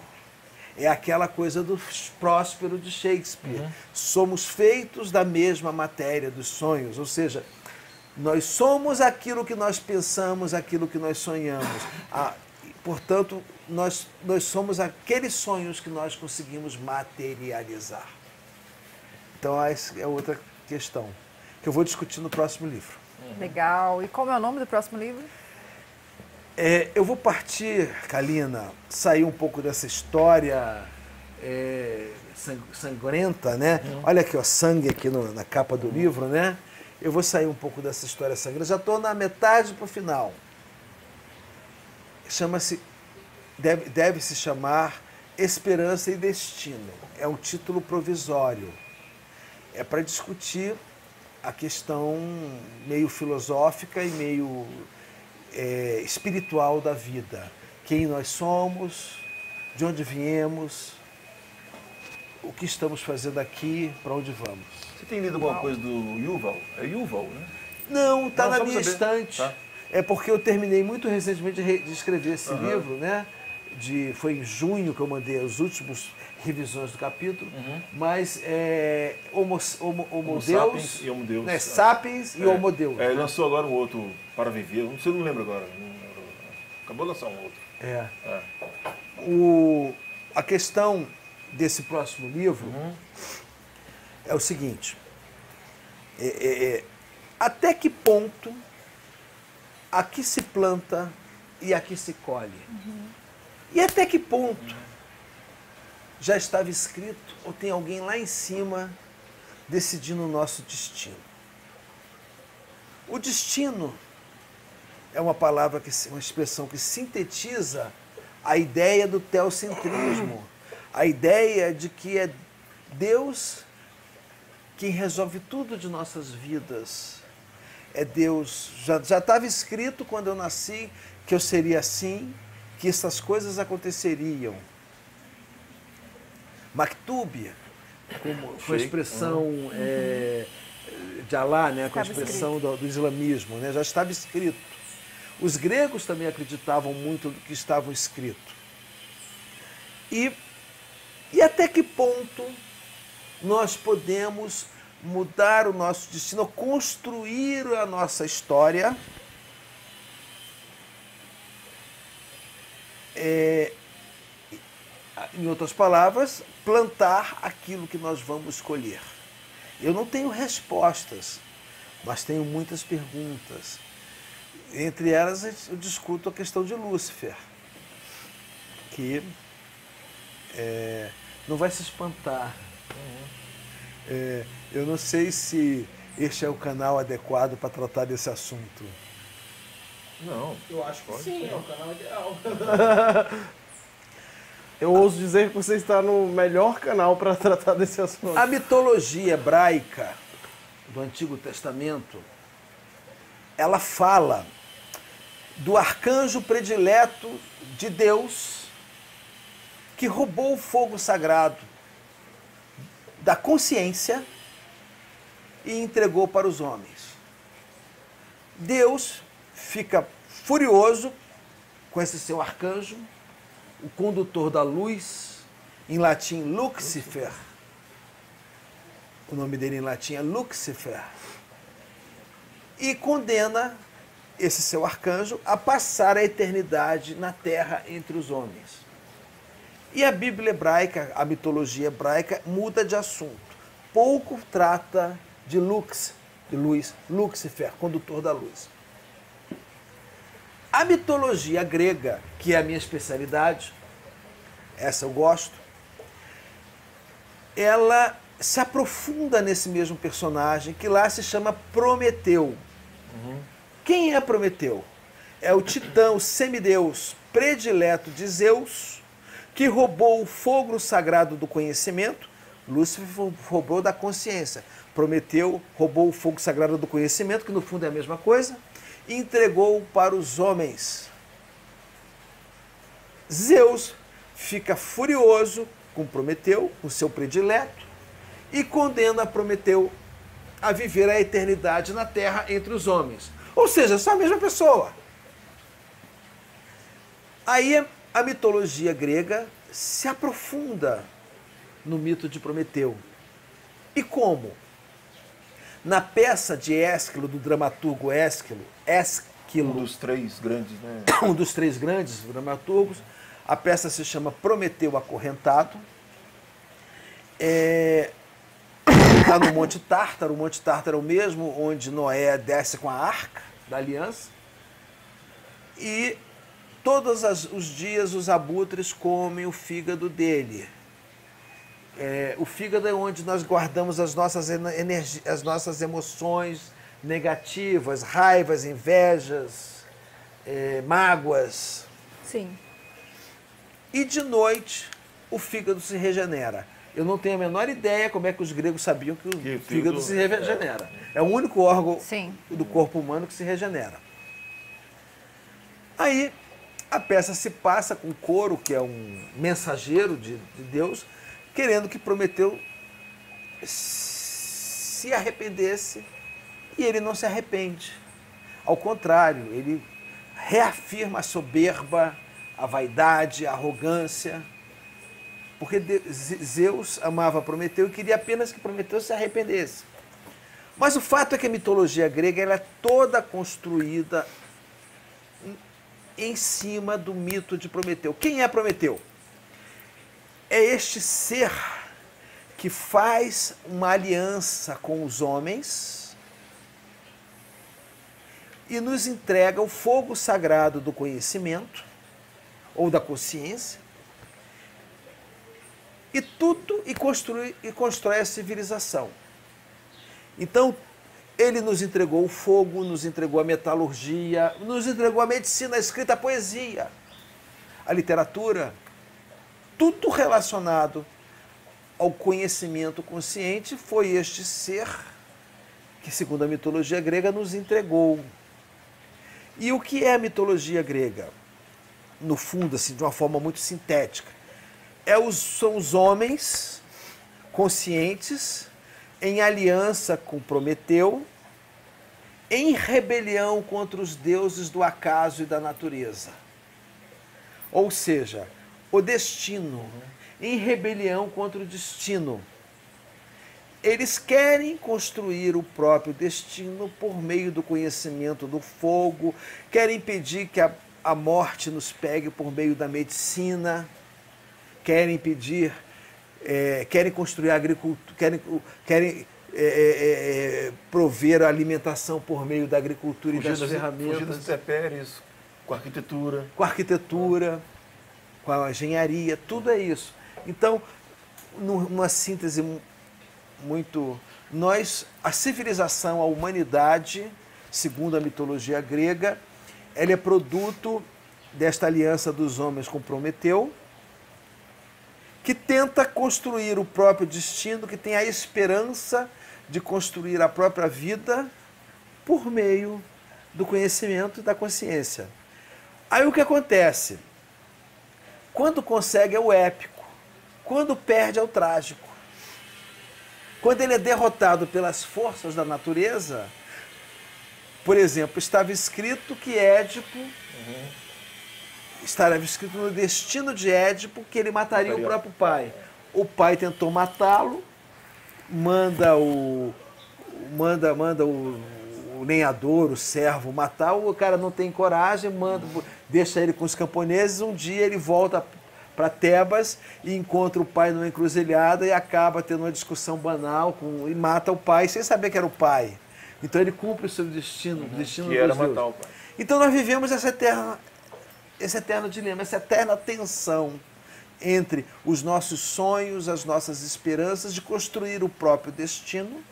É aquela coisa do Próspero de Shakespeare. Somos feitos da mesma matéria dos sonhos, ou seja, nós somos aquilo que nós pensamos, aquilo que nós sonhamos. Portanto, nós somos aqueles sonhos que nós conseguimos materializar. Então, essa é outra questão que eu vou discutir no próximo livro. Legal. E como é o nome do próximo livro? Eu vou partir, Kalina, sair um pouco dessa história sangrenta, né? Olha aqui, ó, sangue aqui na capa do livro, né? Eu vou sair um pouco dessa história sangrenta. Já estou na metade para o final. Deve se chamar Esperança e Destino. É um título provisório. É para discutir a questão meio filosófica e meio espiritual da vida. Quem nós somos, de onde viemos, o que estamos fazendo aqui, para onde vamos. Você tem lido alguma coisa do Yuval? É Yuval, né? Não, está na minha estante. Tá. É porque eu terminei muito recentemente de escrever esse livro, né? Foi em junho que eu mandei as últimas revisões do capítulo, mas Homo Deus, Sapiens e Homo Deus. Né? Sapiens e Homo Deus. Ele lançou agora um outro, Para Viver, você não lembra agora. Acabou de lançar um outro. A questão desse próximo livro é o seguinte, até que ponto aqui se planta e aqui se colhe? E até que ponto já estava escrito ou tem alguém lá em cima decidindo o nosso destino? O destino é uma palavra, uma expressão que sintetiza a ideia do teocentrismo, a ideia de que é Deus quem resolve tudo de nossas vidas. É Deus, já estava escrito quando eu nasci que eu seria assim, que essas coisas aconteceriam. Maktub, com a expressão de Alá, né, com a expressão do islamismo, né, já estava escrito. Os gregos também acreditavam muito do que estava escrito. E até que ponto nós podemos mudar o nosso destino, construir a nossa história em outras palavras, plantar aquilo que nós vamos colher. Eu não tenho respostas, mas tenho muitas perguntas. Entre elas, eu discuto a questão de Lúcifer, que não vai se espantar. Eu não sei se este é o canal adequado para tratar desse assunto. Não. Eu acho que sim, é o canal ideal. Eu ouso dizer que você está no melhor canal para tratar desse assunto. A mitologia hebraica do Antigo Testamento, ela fala do arcanjo predileto de Deus que roubou o fogo sagrado da consciência e entregou para os homens. Deus fica furioso com esse seu arcanjo, o condutor da luz, em latim Lucifer. O nome dele em latim é Lucifer. E condena esse seu arcanjo a passar a eternidade na terra entre os homens. E a Bíblia hebraica, a mitologia hebraica, muda de assunto. Pouco trata de Lucifer, condutor da luz. A mitologia grega, que é a minha especialidade, essa eu gosto, ela se aprofunda nesse mesmo personagem, que lá se chama Prometeu. Quem é Prometeu? É o titã, o semideus predileto de Zeus, que roubou o fogo sagrado do conhecimento. Lúcifer roubou da consciência. Prometeu roubou o fogo sagrado do conhecimento, que no fundo é a mesma coisa, e entregou para os homens. Zeus fica furioso com Prometeu, com seu predileto, e condena Prometeu a viver a eternidade na terra entre os homens. Ou seja, são a mesma pessoa. Aí a mitologia grega se aprofunda no mito de Prometeu. E como? Na peça de Ésquilo, do dramaturgo Ésquilo, Um dos três grandes, né? um dos três grandes dramaturgos, a peça se chama Prometeu Acorrentado. Está no Monte Tártaro. O Monte Tártaro é o mesmo onde Noé desce com a arca da aliança. E todos os dias os abutres comem o fígado dele. O fígado é onde nós guardamos as nossas emoções negativas, raivas, invejas, mágoas. Sim. E de noite o fígado se regenera. Eu não tenho a menor ideia como é que os gregos sabiam que o fígado se regenera. É o único órgão do corpo humano que se regenera. Aí a peça se passa com Coro, que é um mensageiro de Deus, querendo que Prometeu se arrependesse, e ele não se arrepende. Ao contrário, ele reafirma a soberba, a vaidade, a arrogância, porque Zeus amava Prometeu e queria apenas que Prometeu se arrependesse. Mas o fato é que a mitologia grega ela é toda construída em cima do mito de Prometeu. Quem é Prometeu? É este ser que faz uma aliança com os homens e nos entrega o fogo sagrado do conhecimento ou da consciência e constrói a civilização. Então, ele nos entregou o fogo, nos entregou a metalurgia, nos entregou a medicina, a escrita, a poesia, a literatura, tudo relacionado ao conhecimento consciente foi este ser que, segundo a mitologia grega, nos entregou. E o que é a mitologia grega? No fundo, assim, de uma forma muito sintética, são os homens conscientes em aliança com Prometeu, em rebelião contra os deuses do acaso e da natureza. Ou seja, o destino, em rebelião contra o destino. Eles querem construir o próprio destino por meio do conhecimento do fogo, querem impedir que a morte nos pegue por meio da medicina, querem impedir, querem construir a agricultura, querem prover a alimentação por meio da agricultura e das ferramentas. Fugir dos intempéries, com arquitetura. Com a arquitetura, com a engenharia, tudo é isso. Então, numa síntese muito... a civilização, a humanidade, segundo a mitologia grega, ela é produto desta aliança dos homens com Prometeu, que tenta construir o próprio destino, que tem a esperança de construir a própria vida por meio do conhecimento e da consciência. Aí o que acontece? Quando consegue é o épico, quando perde é o trágico. Quando ele é derrotado pelas forças da natureza, por exemplo, estava escrito que Édipo... Estava escrito no destino de Édipo que ele mataria o próprio pai. O pai tentou matá-lo, manda o lenhador, o servo matar, o cara não tem coragem, deixa ele com os camponeses. Um dia ele volta para Tebas e encontra o pai numa encruzilhada e acaba tendo uma discussão banal e mata o pai sem saber que era o pai. Então ele cumpre o seu destino, o destino que era matar o pai. Então nós vivemos esse eterno dilema, essa eterna tensão entre os nossos sonhos, as nossas esperanças de construir o próprio destino,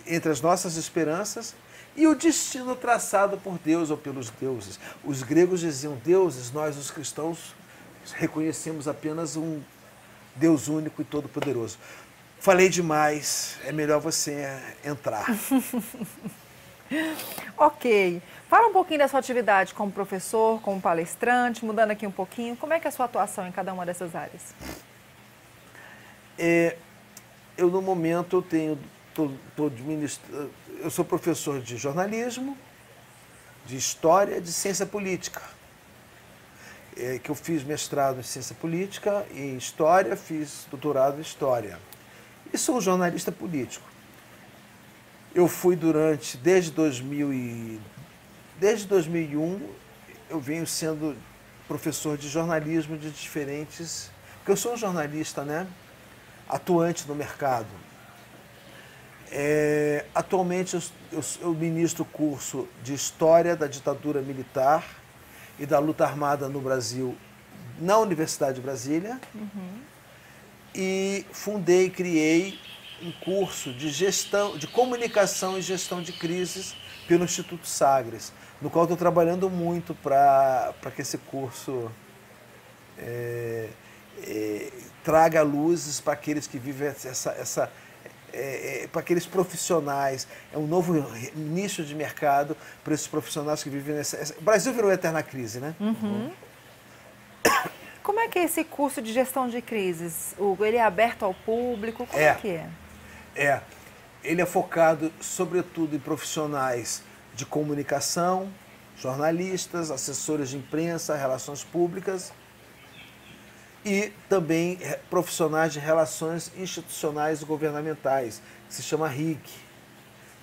entre as nossas esperanças e o destino traçado por Deus ou pelos deuses. Os gregos diziam deuses, nós os cristãos reconhecemos apenas um Deus único e todo-poderoso. Falei demais, é melhor você entrar. Ok. Fala um pouquinho da sua atividade como professor, como palestrante, mudando aqui um pouquinho. Como é que é a sua atuação em cada uma dessas áreas? Eu, no momento, eu sou professor de jornalismo, de história, de ciência política. que eu fiz mestrado em Ciência Política e em História, fiz doutorado em História. E sou um jornalista político. Eu fui desde 2001, eu venho sendo professor de jornalismo de diferentes... Porque eu sou um jornalista, né? Atuante no mercado. Atualmente eu ministro o curso de História da Ditadura Militar e da Luta Armada no Brasil na Universidade de Brasília. E criei um curso de gestão, de comunicação e gestão de crises pelo Instituto Sagres, no qual estou trabalhando muito para que esse curso traga luzes para aqueles que vivem para aqueles profissionais. É um novo nicho de mercado para esses profissionais que vivem nessa... O Brasil virou eterna crise, né? Como é que é esse curso de gestão de crises, Hugo? Ele é aberto ao público? Como é que é? Ele é focado, sobretudo, em profissionais de comunicação, jornalistas, assessores de imprensa, relações públicas e também profissionais de relações institucionais e governamentais, que se chama RIC.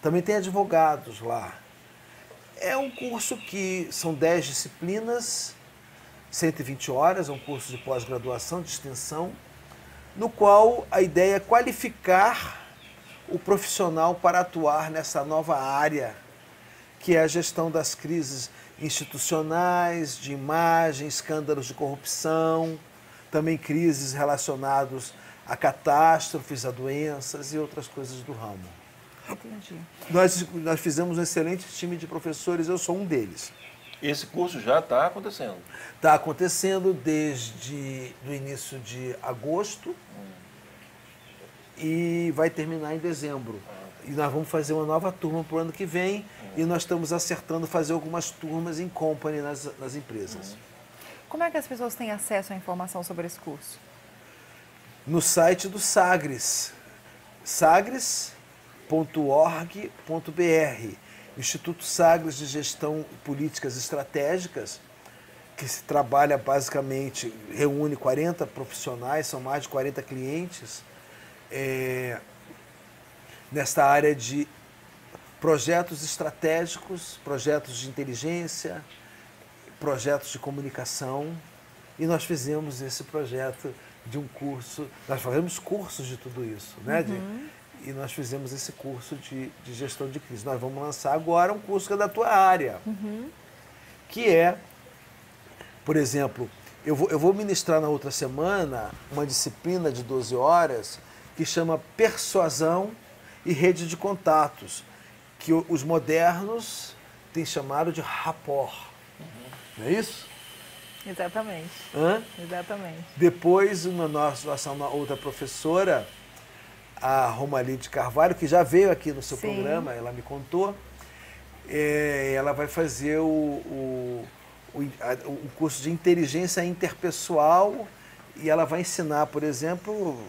Também tem advogados lá. É um curso que são 10 disciplinas, 120 horas, é um curso de pós-graduação, de extensão, no qual a ideia é qualificar o profissional para atuar nessa nova área, que é a gestão das crises institucionais, de imagem, escândalos de corrupção, também crises relacionadas a catástrofes, a doenças e outras coisas do ramo. Entendi. Nós fizemos um excelente time de professores, eu sou um deles. Esse curso já está acontecendo? Está acontecendo desde o início de agosto e vai terminar em dezembro. E nós vamos fazer uma nova turma para o ano que vem e nós estamos acertando fazer algumas turmas em company nas empresas. Como é que as pessoas têm acesso à informação sobre esse curso? No site do Sagres, sagres.org.br, Instituto Sagres de Gestão e Políticas Estratégicas, que se trabalha basicamente, reúne 40 profissionais, são mais de 40 clientes, nesta área de projetos estratégicos, projetos de inteligência, projetos de comunicação, e nós fizemos esse projeto de um curso, nós fazemos cursos de tudo isso, né? E nós fizemos esse curso de gestão de crise. Nós vamos lançar agora um curso que é da tua área, que é, por exemplo, eu vou ministrar na outra semana uma disciplina de 12 horas que chama Persuasão e Rede de Contatos, que os modernos têm chamado de rapport. Não é isso? Exatamente. Exatamente. Depois, nossa outra professora, a Romali de Carvalho, que já veio aqui no seu programa, ela me contou, ela vai fazer o curso de inteligência interpessoal e ela vai ensinar, por exemplo,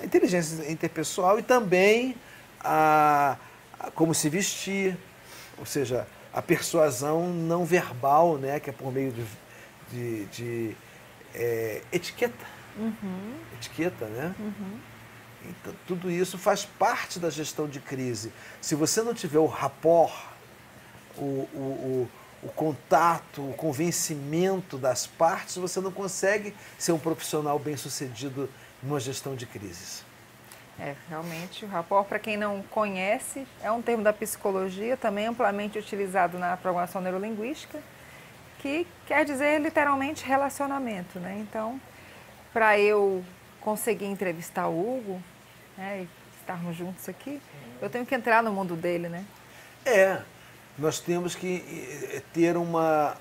a inteligência interpessoal e também a como se vestir, ou seja, a persuasão não verbal, né, que é por meio de etiqueta. Etiqueta, né? Então, tudo isso faz parte da gestão de crise. Se você não tiver o rapport, o contato, o convencimento das partes, você não consegue ser um profissional bem-sucedido numa gestão de crises. Realmente, o rapport, para quem não conhece, é um termo da psicologia, também amplamente utilizado na programação neurolinguística, que quer dizer literalmente relacionamento, né? Então, para eu conseguir entrevistar o Hugo, né, e estarmos juntos aqui, eu tenho que entrar no mundo dele, né? Nós temos que ter uma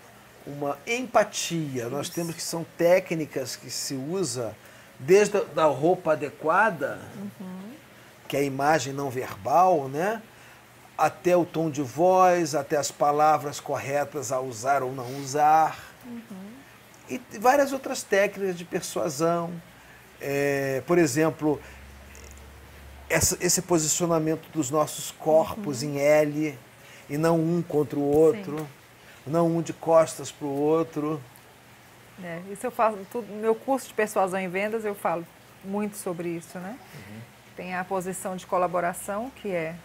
empatia, nós temos que são técnicas que se usa desde a roupa adequada, que é a imagem não verbal, né? Até o tom de voz, até as palavras corretas a usar ou não usar. E várias outras técnicas de persuasão. Por exemplo, esse posicionamento dos nossos corpos em L, e não um contra o outro, não um de costas para o outro. Isso eu faço, meu curso de persuasão em vendas, eu falo muito sobre isso, né? Tem a posição de colaboração, que é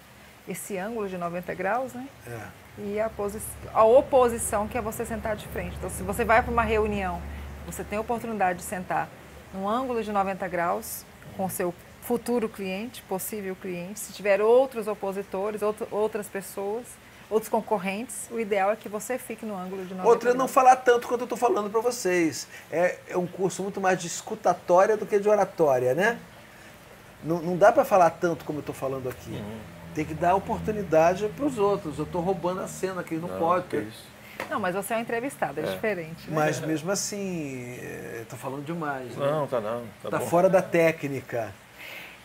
esse ângulo de 90 graus, né? E a oposição, que é você sentar de frente. Então, se você vai para uma reunião, você tem a oportunidade de sentar num ângulo de 90 graus com o seu futuro cliente, possível cliente. Se tiver outros opositores, outras pessoas, outros concorrentes, o ideal é que você fique no ângulo de 90 graus. Outra é não falar tanto quanto eu estou falando para vocês. É um curso muito mais de escutatória do que de oratória, né? Não dá para falar tanto como eu estou falando aqui. Tem que dar oportunidade para os outros. Eu estou roubando a cena aqui, não pode. Que isso. Não, mas você é um entrevistado, é diferente. Né? Mas mesmo assim, estou falando demais. Né? Não, tá não. Tá fora da técnica.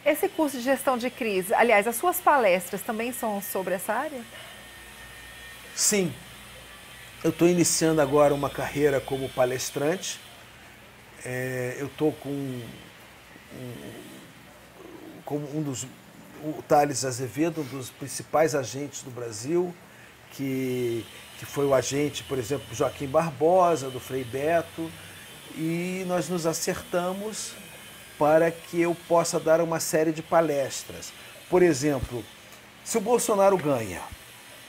Esse curso de gestão de crise, aliás, as suas palestras também são sobre essa área? Sim. Eu estou iniciando agora uma carreira como palestrante. Eu estou com o Thales Azevedo, um dos principais agentes do Brasil, que foi o agente, por exemplo, do Joaquim Barbosa, do Frei Beto, e nós nos acertamos para que eu possa dar uma série de palestras. Por exemplo, se o Bolsonaro ganha,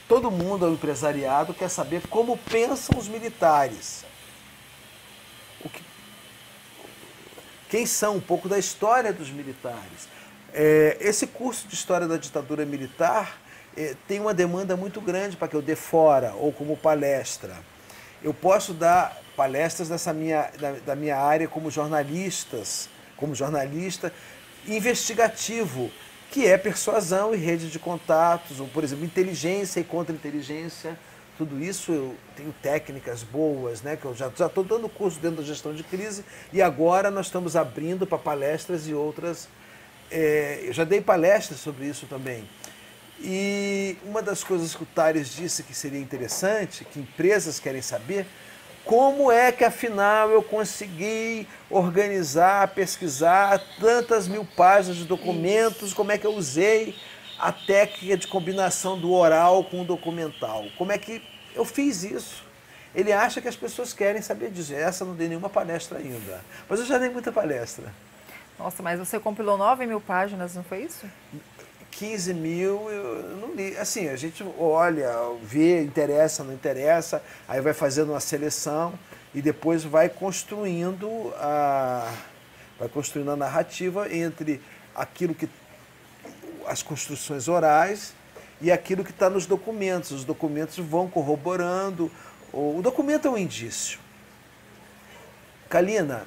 todo mundo, o empresariado, quer saber como pensam os militares. Quem são, um pouco da história dos militares. Esse curso de História da Ditadura Militar tem uma demanda muito grande para que eu dê fora ou como palestra. Eu posso dar palestras da minha área como jornalista investigativo, que é persuasão e rede de contatos, ou, por exemplo, inteligência e contra-inteligência. Tudo isso eu tenho técnicas boas, né? Que eu já estou dando curso dentro da gestão de crise e agora nós estamos abrindo para palestras e outras. Eu já dei palestras sobre isso também. E uma das coisas que o Thales disse que seria interessante, que empresas querem saber, como é que afinal eu consegui organizar, pesquisar tantas mil páginas de documentos, como é que eu usei a técnica de combinação do oral com o documental. Como é que eu fiz isso? Ele acha que as pessoas querem saber disso. Essa não dei nenhuma palestra ainda. Mas eu já dei muita palestra. Nossa, mas você compilou 9.000 páginas, não foi isso? 15 mil, eu não li. Assim, a gente olha, vê, interessa, não interessa, aí vai fazendo uma seleção e depois vai construindo a narrativa entre aquilo que as construções orais e aquilo que está nos documentos. Os documentos vão corroborando. O documento é um indício. Kalina,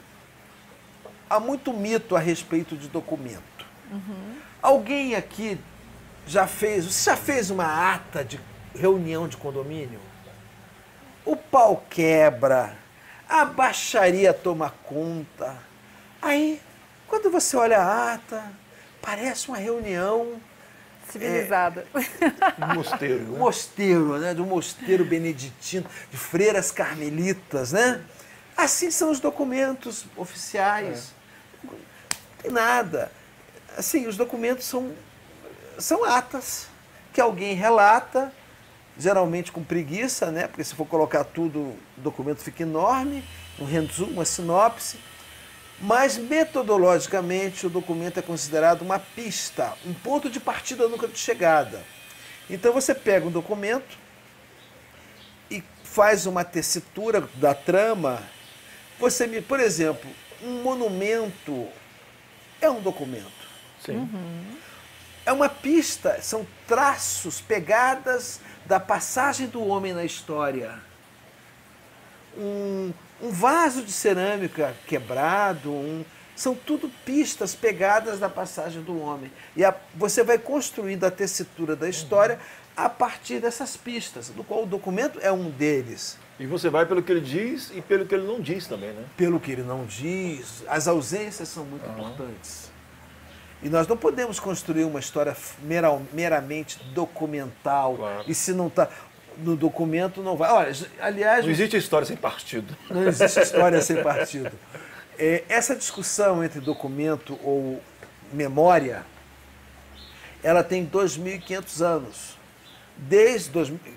há muito mito a respeito de documento. Alguém aqui você já fez uma ata de reunião de condomínio? O pau quebra, a baixaria toma conta. Aí, quando você olha a ata, parece uma reunião civilizada. Um mosteiro, né? Um mosteiro, né? De um mosteiro beneditino, de freiras carmelitas, né? Assim são os documentos oficiais. Não tem nada. Assim, os documentos são atas que alguém relata, geralmente com preguiça, né? Porque se for colocar tudo, o documento fica enorme, um resumo, uma sinopse. Mas, metodologicamente, o documento é considerado uma pista, um ponto de partida, nunca de chegada. Então, você pega um documento e faz uma tessitura da trama. Por exemplo, um monumento é um documento. Sim. É uma pista, são traços, pegadas da passagem do homem na história. Um vaso de cerâmica quebrado, são tudo pistas pegadas da passagem do homem. E você vai construindo a tessitura da história a partir dessas pistas, do qual o documento é um deles. E você vai pelo que ele diz e pelo que ele não diz também, né? Pelo que ele não diz, as ausências são muito importantes. E nós não podemos construir uma história meramente documental. Claro. E se não está no documento, não vai. Olha, aliás... Não existe história sem partido. Não existe história sem partido. Essa discussão entre documento ou memória, ela tem 2.500 anos. Desde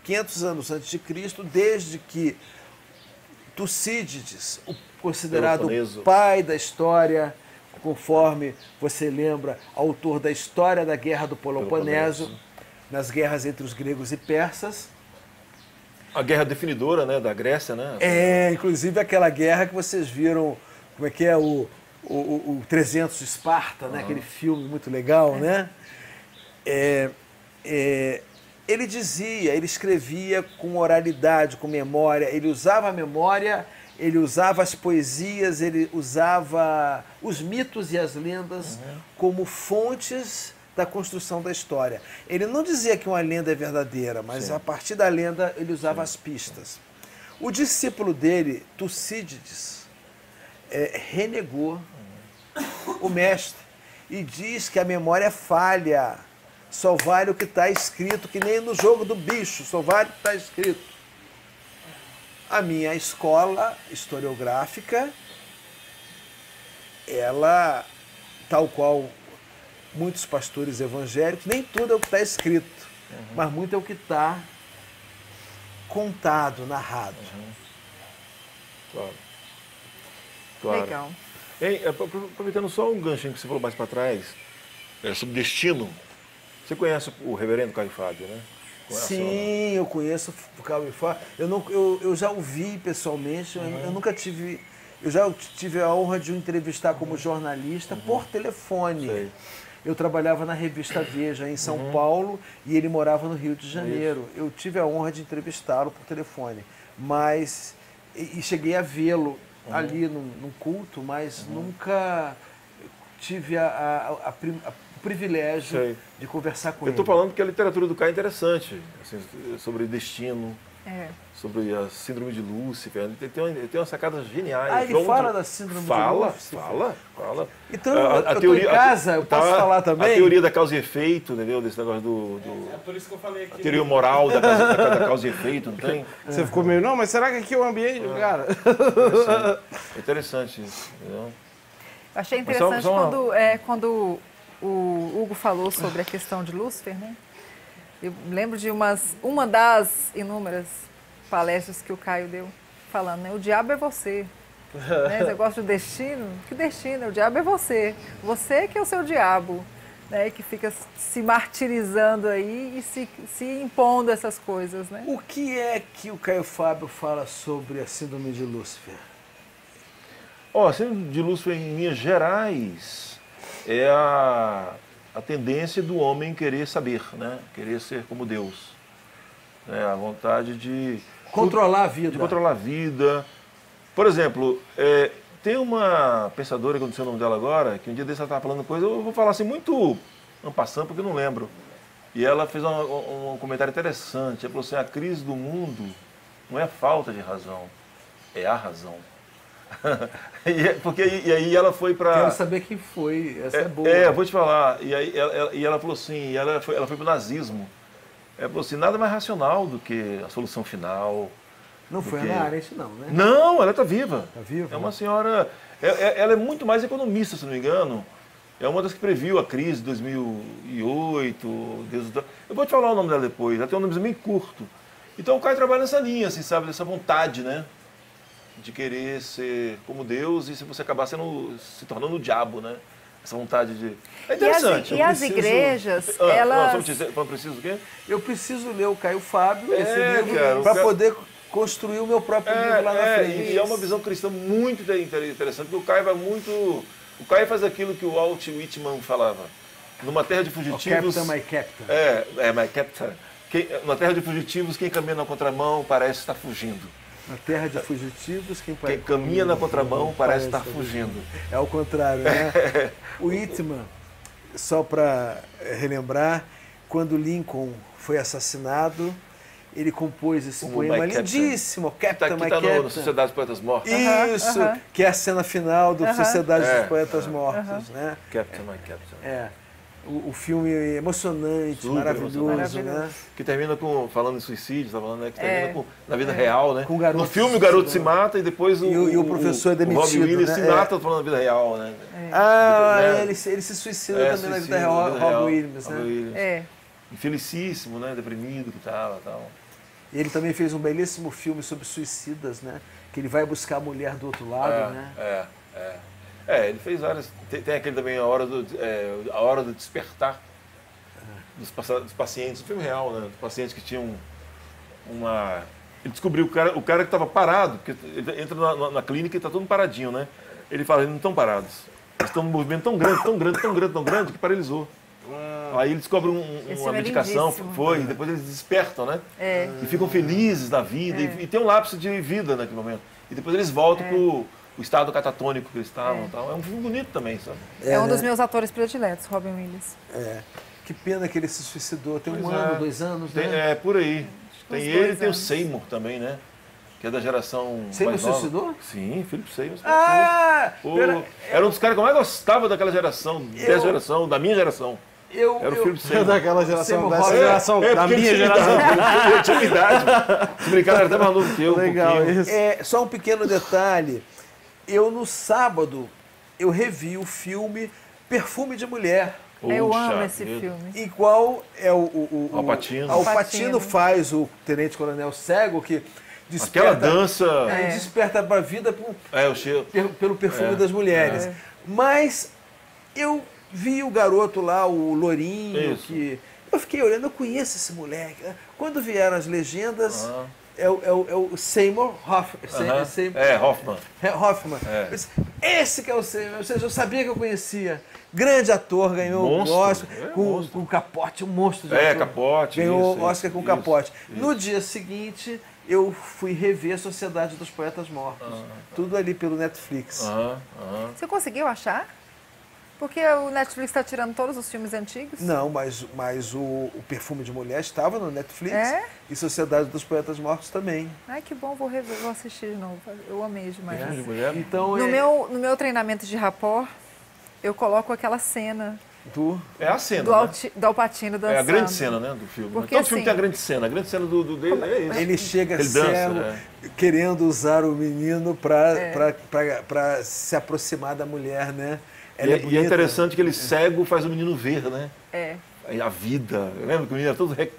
500 anos antes de Cristo, desde que Tucídides, considerado Peloponeso. o pai da história, conforme você lembra, autor da história da Guerra do Peloponeso, nas guerras entre os gregos e persas. A guerra definidora, né, da Grécia, né? Inclusive aquela guerra que vocês viram, como é que é, o 300 Esparta, né? Aquele filme muito legal, né? Ele dizia, ele escrevia com oralidade, com memória, ele usava a memória, ele usava as poesias, ele usava os mitos e as lendas como fontes da construção da história. Ele não dizia que uma lenda é verdadeira, mas a partir da lenda ele usava as pistas. O discípulo dele, Tucídides, renegou o mestre e diz que a memória é falha, só vale o que está escrito, que nem no jogo do bicho, só vale o que está escrito. A minha escola historiográfica, ela, tal qual muitos pastores evangélicos, nem tudo é o que está escrito, mas muito é o que está contado, narrado. Claro. Legal. Hein, aproveitando só um ganchinho que você falou mais para trás, sobre destino, você conhece o reverendo Caio Fábio, né? Sim, eu conheço o Caio Fábio. Eu já o vi pessoalmente, eu nunca tive... Eu já tive a honra de o entrevistar como jornalista por telefone. Sei. Eu trabalhava na revista Veja, em São Paulo, e ele morava no Rio de Janeiro. Eu tive a honra de entrevistá-lo por telefone, mas... E cheguei a vê-lo ali num culto, mas nunca tive o privilégio de conversar com ele. Eu estou falando que a literatura do Caio é interessante, assim, sobre destino, sobre a síndrome de Lúcifer. Ele tem umas sacadas geniais. Ele fala da síndrome de Lúcifer? Fala. Então, eu estou em casa, eu posso falar também? A teoria da causa e efeito, entendeu? Desse negócio É por isso que eu falei aqui. A teoria moral da causa e efeito, não tem? Você ficou meio, não, mas será que aqui é o ambiente, cara? É interessante isso, entendeu? Eu achei interessante quando o Hugo falou sobre a questão de Lúcifer, né? Eu lembro de uma das inúmeras palestras que o Caio deu, falando, né? O diabo é você. Né? Você gosta do destino? Que destino? O diabo é você. Você que é o seu diabo. Né? Que fica se martirizando aí e se impondo essas coisas. Né? O que é que o Caio Fábio fala sobre a síndrome de Lúcifer? A síndrome de Lúcifer, em linhas gerais, é a tendência do homem querer saber, né? Querer ser como Deus. A vontade de... Controlar a vida. De controlar a vida. Por exemplo, tem uma pensadora, que eu não sei o nome dela agora, que um dia desse ela estava falando coisa, eu vou falar assim muito en passant, porque eu não lembro. E ela fez um comentário interessante. Ela falou assim, a crise do mundo não é falta de razão, é a razão. E aí ela foi para... Quero saber quem foi, essa é boa. Eu vou te falar. E aí ela falou assim, ela foi para o nazismo. Ela falou assim, nada mais racional do que a solução final. Não foi a Hannah Arendt, não, né? Não, ela está viva. Está viva? É uma senhora... Ela é muito mais economista, se não me engano. É uma das que previu a crise de 2008. Eu vou te falar o nome dela depois. Ela tem um nome bem curto. Então o Caio trabalha nessa linha, assim, sabe? Dessa vontade, né? De querer ser como Deus e se você acabar se tornando o diabo, né? Essa vontade de... É interessante. E as igrejas, elas... Não preciso o quê? Eu preciso ler o Caio Fábio, esse livro, cara, para poder construir o meu próprio livro lá na frente. E é uma visão cristã muito interessante, porque o Caio vai muito... O Caio faz aquilo que o Walt Whitman falava. Numa terra de fugitivos... O Captain, my Captain. My Captain. Na terra de fugitivos, quem caminha na contramão parece estar fugindo. Na terra de fugitivos, quem caminha na contramão parece estar fugindo. É ao contrário, né? O Whitman, só para relembrar, quando Lincoln foi assassinado, ele compôs esse poema lindíssimo, Captain, My Captain. No Sociedade dos Poetas Mortos. Isso, que é a cena final do Sociedade dos Poetas Mortos, né? Captain, My Captain. O filme emocionante, maravilhoso, né? Que termina falando em suicídio, tá falando, né? Que termina na vida real, né? Com o garoto, no filme o garoto se mata e depois o professor é demitido. O Robin Williams se mata falando na vida real, né? Ele se suicida também na vida real, Robin Williams, né? Infelicíssimo, né? Deprimido que tava e tal. Ele também fez um belíssimo filme sobre suicidas, né? Que ele vai buscar a mulher do outro lado, né? Ele fez várias. Tem aquele também, a Hora do Despertar dos pacientes, um filme real, né? Dos pacientes que tinham uma. Ele descobriu o cara que estava parado, porque ele entra na clínica e está todo paradinho, né? Ele fala, eles não estão parados. Eles estão num movimento tão grande, tão grande, tão grande, tão grande, que paralisou. Aí ele descobre uma medicação, e depois eles despertam, né? E ficam felizes da vida, e tem um lapso de vida naquele momento. E depois eles voltam para o estado catatônico que eles estavam. Tal. É um filme bonito também, sabe? É um dos meus atores prediletos, Robin Williams. Que pena que ele se suicidou. Tem um ano, 2 anos, né? Por aí. Tem ele e tem o Seymour também, né? Que é da geração Seymour mais nova. suicidou? Sim, Philip Seymour. Era um dos caras que eu mais gostava daquela geração, dessa geração, da minha geração. Era o Philip Seymour. Daquela geração, dessa geração, da minha geração. Eu tinha idade. Se brincar, era até mais novo que eu. Legal, isso. Só um pequeno detalhe. No sábado, eu revi o filme Perfume de Mulher. Eu amo esse filme. Igual é o Al Pacino. Al Pacino faz o Tenente Coronel Cego, que desperta, aquela dança... desperta para a vida o cheiro. pelo perfume das mulheres. Mas eu vi o garoto lá, o Lourinho, que... Eu fiquei olhando, eu conheço esse moleque. Quando vieram as legendas, é o Seymour Hoffman. Hoffman. Esse que é o Seymour. Ou seja, eu sabia que eu conhecia. Grande ator, ganhou o Oscar com Capote, um monstro de ator. Capote. Ganhou o Oscar com Capote. No dia seguinte, eu fui rever a Sociedade dos Poetas Mortos. Tudo ali pelo Netflix. Você conseguiu achar? Porque o Netflix está tirando todos os filmes antigos? Não, mas o Perfume de Mulher estava no Netflix. E Sociedade dos Poetas Mortos também. Ai, que bom, vou assistir de novo. Eu amei demais. Perfume de Mulher? Então, no meu treinamento de rapport, eu coloco aquela cena. É a cena, do Al Pacino dançando. É a grande cena, né, do filme. Porque, todo filme tem a grande cena. A grande cena dele é isso. Ele chega cego, querendo usar o menino para se aproximar da mulher, né? E é interessante que ele cego faz o menino ver, né? A vida. Lembra que o menino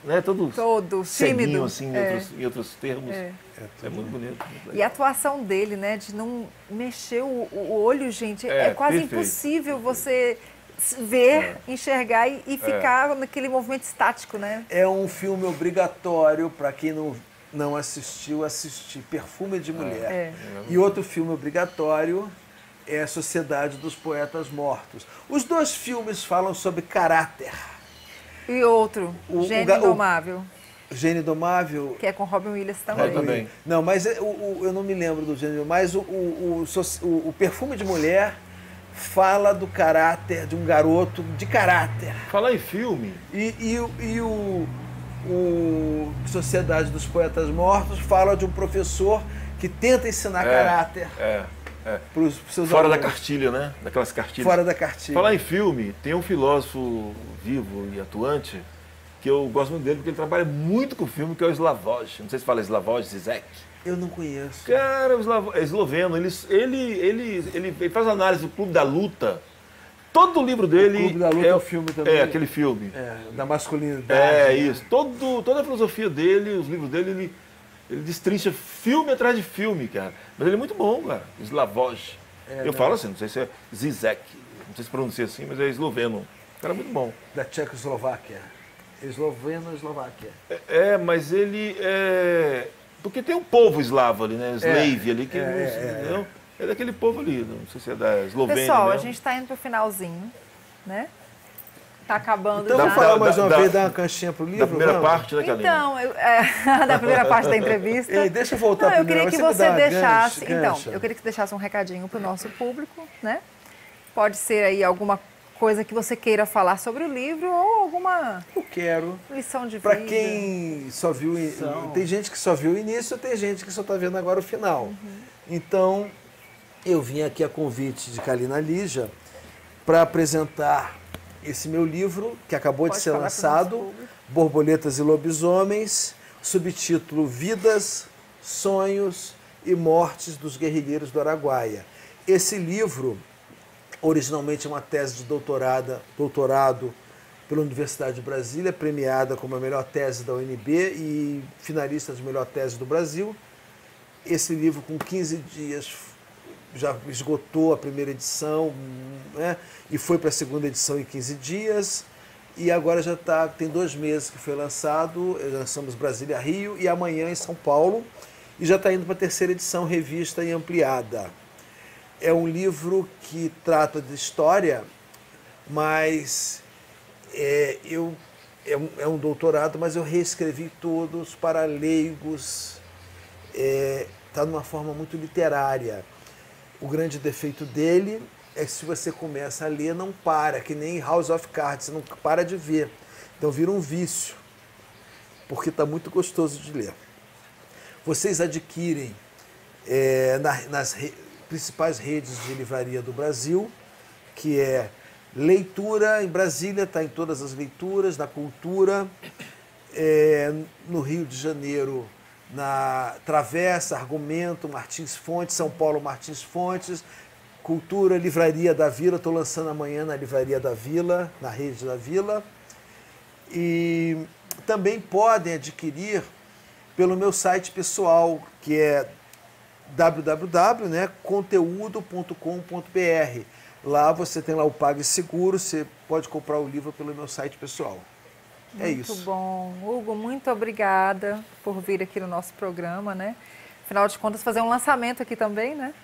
era todo ceguinho, assim, em outros termos. É muito bonito. E a atuação dele, né? De não mexer o olho, gente. É quase impossível você ver, enxergar e ficar naquele movimento estático, né? É um filme obrigatório para quem não assistiu, assistir Perfume de Mulher. E outro filme obrigatório é a Sociedade dos Poetas Mortos. Os 2 filmes falam sobre caráter. E outro, Gênio Indomável. Gênio Indomável. Que é com Robin Williams também. Não, mas eu não me lembro do Gênio, mas o Perfume de Mulher fala do caráter de um garoto de caráter. Falar em filme. E o Sociedade dos Poetas Mortos fala de um professor que tenta ensinar caráter. Pros seus Fora alunos. da cartilha, né? Daquelas cartilhas. Fora da cartilha. Falar em filme, tem um filósofo vivo e atuante que eu gosto muito dele porque ele trabalha muito com filme, que é o Slavoj. Não sei se fala Slavoj Zizek. Eu não conheço. Cara, é esloveno. Ele faz análise do Clube da Luta. Todo o livro dele... O Clube da Luta é o filme também. É, aquele filme. Da masculinidade. Isso. Toda a filosofia dele, os livros dele, ele destrincha filme atrás de filme, cara. Mas ele é muito bom, cara. Slavoj. Eu falo assim, não sei se é Zizek. Não sei se pronuncia assim, mas é esloveno. O cara é muito bom. Da Tchecoslováquia. Esloveno, Eslováquia. Mas ele é... Porque tem um povo eslavo ali, né? Slave ali, que é daquele povo ali. Não sei se é da Eslovênia. Pessoal, mesmo. a gente está indo para o finalzinho, né? Tá acabando então, já. Vamos falar mais uma vez, dar uma canchinha pro livro? Da primeira parte, né, Kalina? Então, da primeira parte da entrevista. Ei, deixa eu voltar eu queria que você deixasse... gancho. Então, eu queria que você deixasse um recadinho pro nosso público, né? Pode ser aí alguma coisa que você queira falar sobre o livro ou alguma lição de vida. Para quem só viu... Tem gente que só viu o início, tem gente que só está vendo agora o final. Então, eu vim aqui a convite de Kalina Lígia para apresentar esse meu livro, que acabou de ser lançado, Borboletas e Lobisomens, subtítulo Vidas, Sonhos e Mortes dos Guerrilheiros do Araguaia. Esse livro, originalmente uma tese de doutorado pela Universidade de Brasília, premiada como a melhor tese da UNB e finalista de melhor tese do Brasil. Esse livro, com 15 dias, já esgotou a primeira edição, né? E foi para a segunda edição em 15 dias. E agora já tem 2 meses que foi lançado. Lançamos Brasília, Rio e amanhã em São Paulo. E já está indo para a terceira edição, revista e ampliada. É um livro que trata de história, mas é um doutorado, mas eu reescrevi todos para leigos. Está numa forma muito literária. O grande defeito dele é que se você começa a ler, não para, que nem House of Cards, você não para de ver. Então vira um vício, porque está muito gostoso de ler. Vocês adquirem nas principais redes de livraria do Brasil, que é Leitura em Brasília, está em todas as leituras, na Cultura, no Rio de Janeiro, na Travessa, Argumento, Martins Fontes, São Paulo, Martins Fontes, Cultura, Livraria da Vila, estou lançando amanhã na Livraria da Vila, na rede da Vila. E também podem adquirir pelo meu site pessoal, que é www.conteúdo.com.br. Lá você tem lá o PagSeguro, você pode comprar o livro pelo meu site pessoal. É isso. Muito bom. Hugo, muito obrigada por vir aqui no nosso programa, né? Afinal de contas, fazer um lançamento aqui também, né?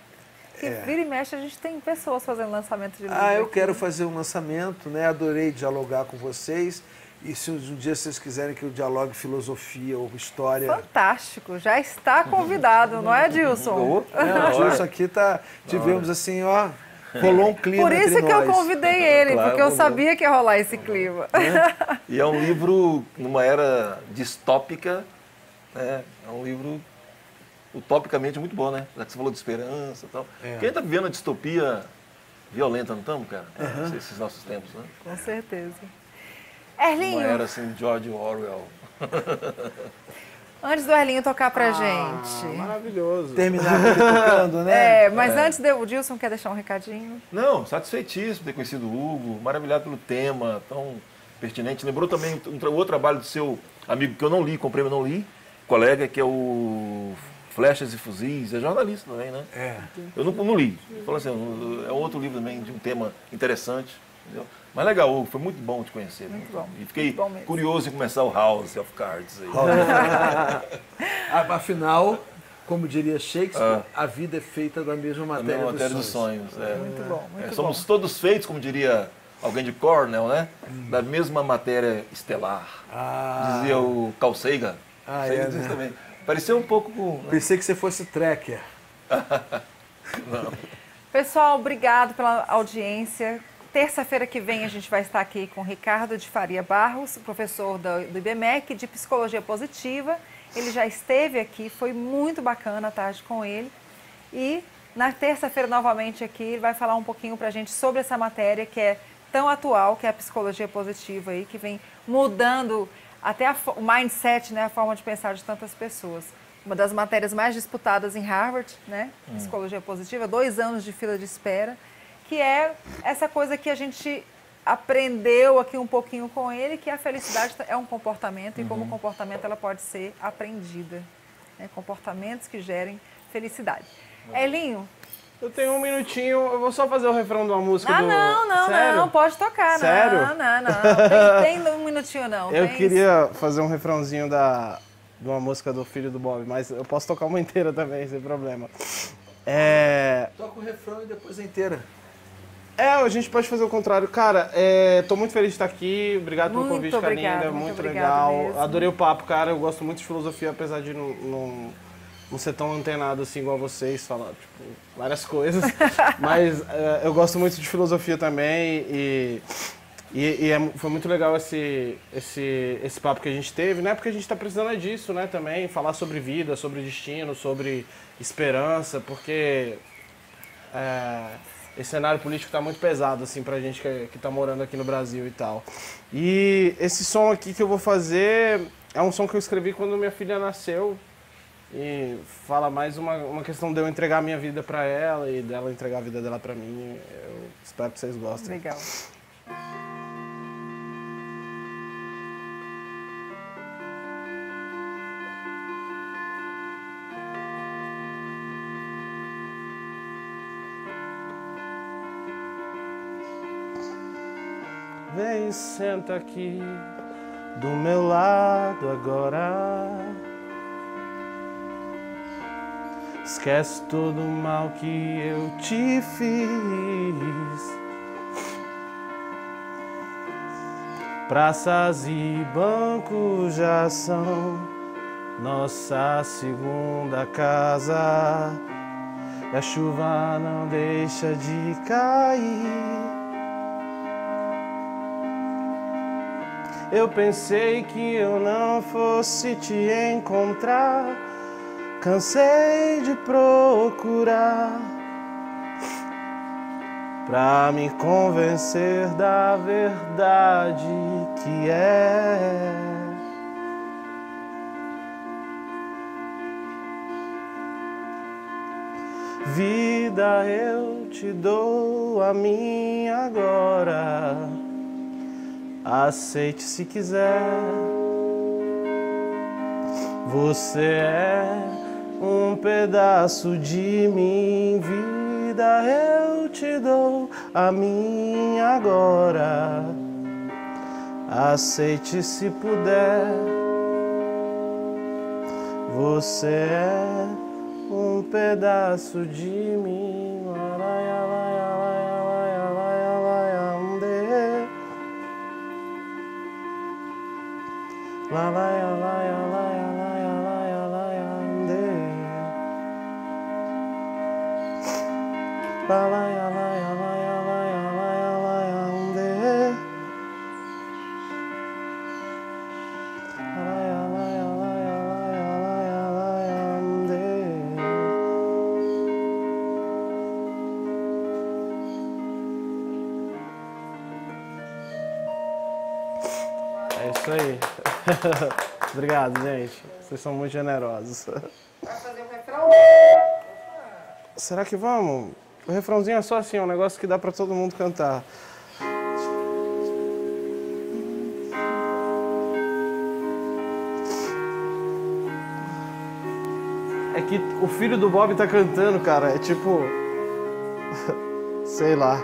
Que vira e mexe, a gente tem pessoas fazendo lançamento de livro. Eu aqui. quero fazer um lançamento, né? Adorei dialogar com vocês. E se um dia vocês quiserem que eu dialogue filosofia ou história... Fantástico, já está convidado, não é, Dilson? O Dilson aqui tivemos assim, ó, rolou um clima. Por isso que eu convidei ele, Claro, porque eu sabia que ia rolar esse clima. E é um livro numa era distópica, né? É um livro utopicamente muito bom, né? Já que você falou de esperança e tal. Porque a gente está vivendo uma distopia violenta, não estamos, cara? Esses nossos tempos, né? Com certeza. Erlinho. Uma era assim, George Orwell. Antes do Erlinho tocar pra gente. Maravilhoso. Terminar ele tocando, né? Mas antes, o Dilson quer deixar um recadinho? Não, satisfeitíssimo de ter conhecido o Hugo, maravilhado pelo tema, tão pertinente. Lembrou também o outro trabalho do seu amigo que eu não li, comprei, mas não li, colega, que é o Flechas e Fuzis, é jornalista também, né? Eu não li. Falou assim, é outro livro também de um tema interessante, entendeu? Mas legal, Hugo, foi muito bom te conhecer. Muito bom. E fiquei bom curioso em começar o House of Cards aí. Afinal, como diria Shakespeare, a vida é feita da mesma matéria, dos sonhos. Muito bom, muito bom. Somos todos feitos, como diria alguém de Cornell, né? Da mesma matéria estelar. Dizia o Carl Sagan. Né? Também. Pareceu um pouco com... Pensei que você fosse tracker. Não. Pessoal, obrigado pela audiência. Terça-feira que vem a gente vai estar aqui com o Ricardo de Faria Barros, professor do IBMEC de Psicologia Positiva. Ele já esteve aqui, foi muito bacana a tarde com ele. E na terça-feira, novamente aqui, ele vai falar um pouquinho para a gente sobre essa matéria que é tão atual, que é a Psicologia Positiva, aí, que vem mudando até o mindset, né, a forma de pensar de tantas pessoas. Uma das matérias mais disputadas em Harvard, né, Psicologia Positiva, 2 anos de fila de espera, que é essa coisa que a gente aprendeu aqui um pouquinho com ele, que a felicidade é um comportamento e como comportamento ela pode ser aprendida. Né? Comportamentos que gerem felicidade. Elinho? Eu tenho um minutinho, eu vou só fazer o refrão de uma música do... Não, pode tocar. Sério? Não, tem um minutinho não. Eu queria fazer um refrãozinho de uma música do Filho do Bob, mas eu posso tocar uma inteira também, sem problema. Toca o refrão e depois a inteira. A gente pode fazer o contrário. Cara, tô muito feliz de estar aqui. Obrigado pelo convite, Carlinda. Muito legal. Mesmo. Adorei o papo, cara. Eu gosto muito de filosofia, apesar de não ser tão antenado assim igual vocês, falar tipo, várias coisas. Mas eu gosto muito de filosofia também foi muito legal esse papo que a gente teve, né? Porque a gente está precisando disso, né? Também falar sobre vida, sobre destino, sobre esperança, porque esse cenário político está muito pesado, assim, pra gente que está morando aqui no Brasil e tal. E esse som aqui que eu vou fazer é um som que eu escrevi quando minha filha nasceu. E fala mais uma questão de eu entregar a minha vida para ela e dela entregar a vida dela para mim. Eu espero que vocês gostem. Legal. Vem, senta aqui do meu lado agora. Esquece todo o mal que eu te fiz. Praças e bancos já são nossa segunda casa. E a chuva não deixa de cair. Eu pensei que eu não fosse te encontrar. Cansei de procurar pra me convencer da verdade que é. Vida, eu te dou a minha agora. Aceite se quiser. Você é um pedaço de mim. Vida, eu te dou a minha agora. Aceite se puder. Você é um pedaço de mim. É isso aí. Obrigado, gente. Vocês são muito generosos. Vai fazer o refrão? Será que vamos? O refrãozinho é só assim, é um negócio que dá pra todo mundo cantar. É que o filho do Bob tá cantando, cara. É tipo... sei lá.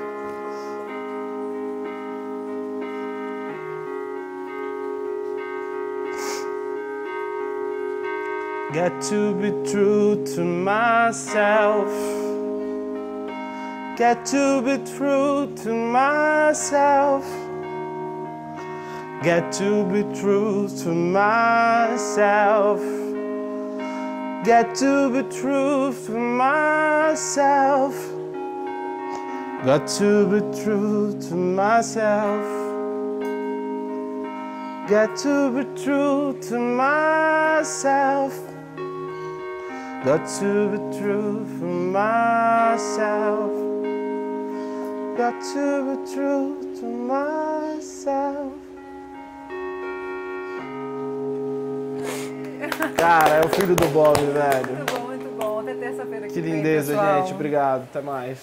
Got to be true to myself. Got to be true to myself. Got to be true to myself. Got to be true to myself. Got to be true to myself. Got to be true to myself. Got to be true for myself. Got to be true to myself. Cara, é o filho do Bob, velho. Muito bom, muito bom. Até terça-feira. Que lindeza, gente. Obrigado. Até mais.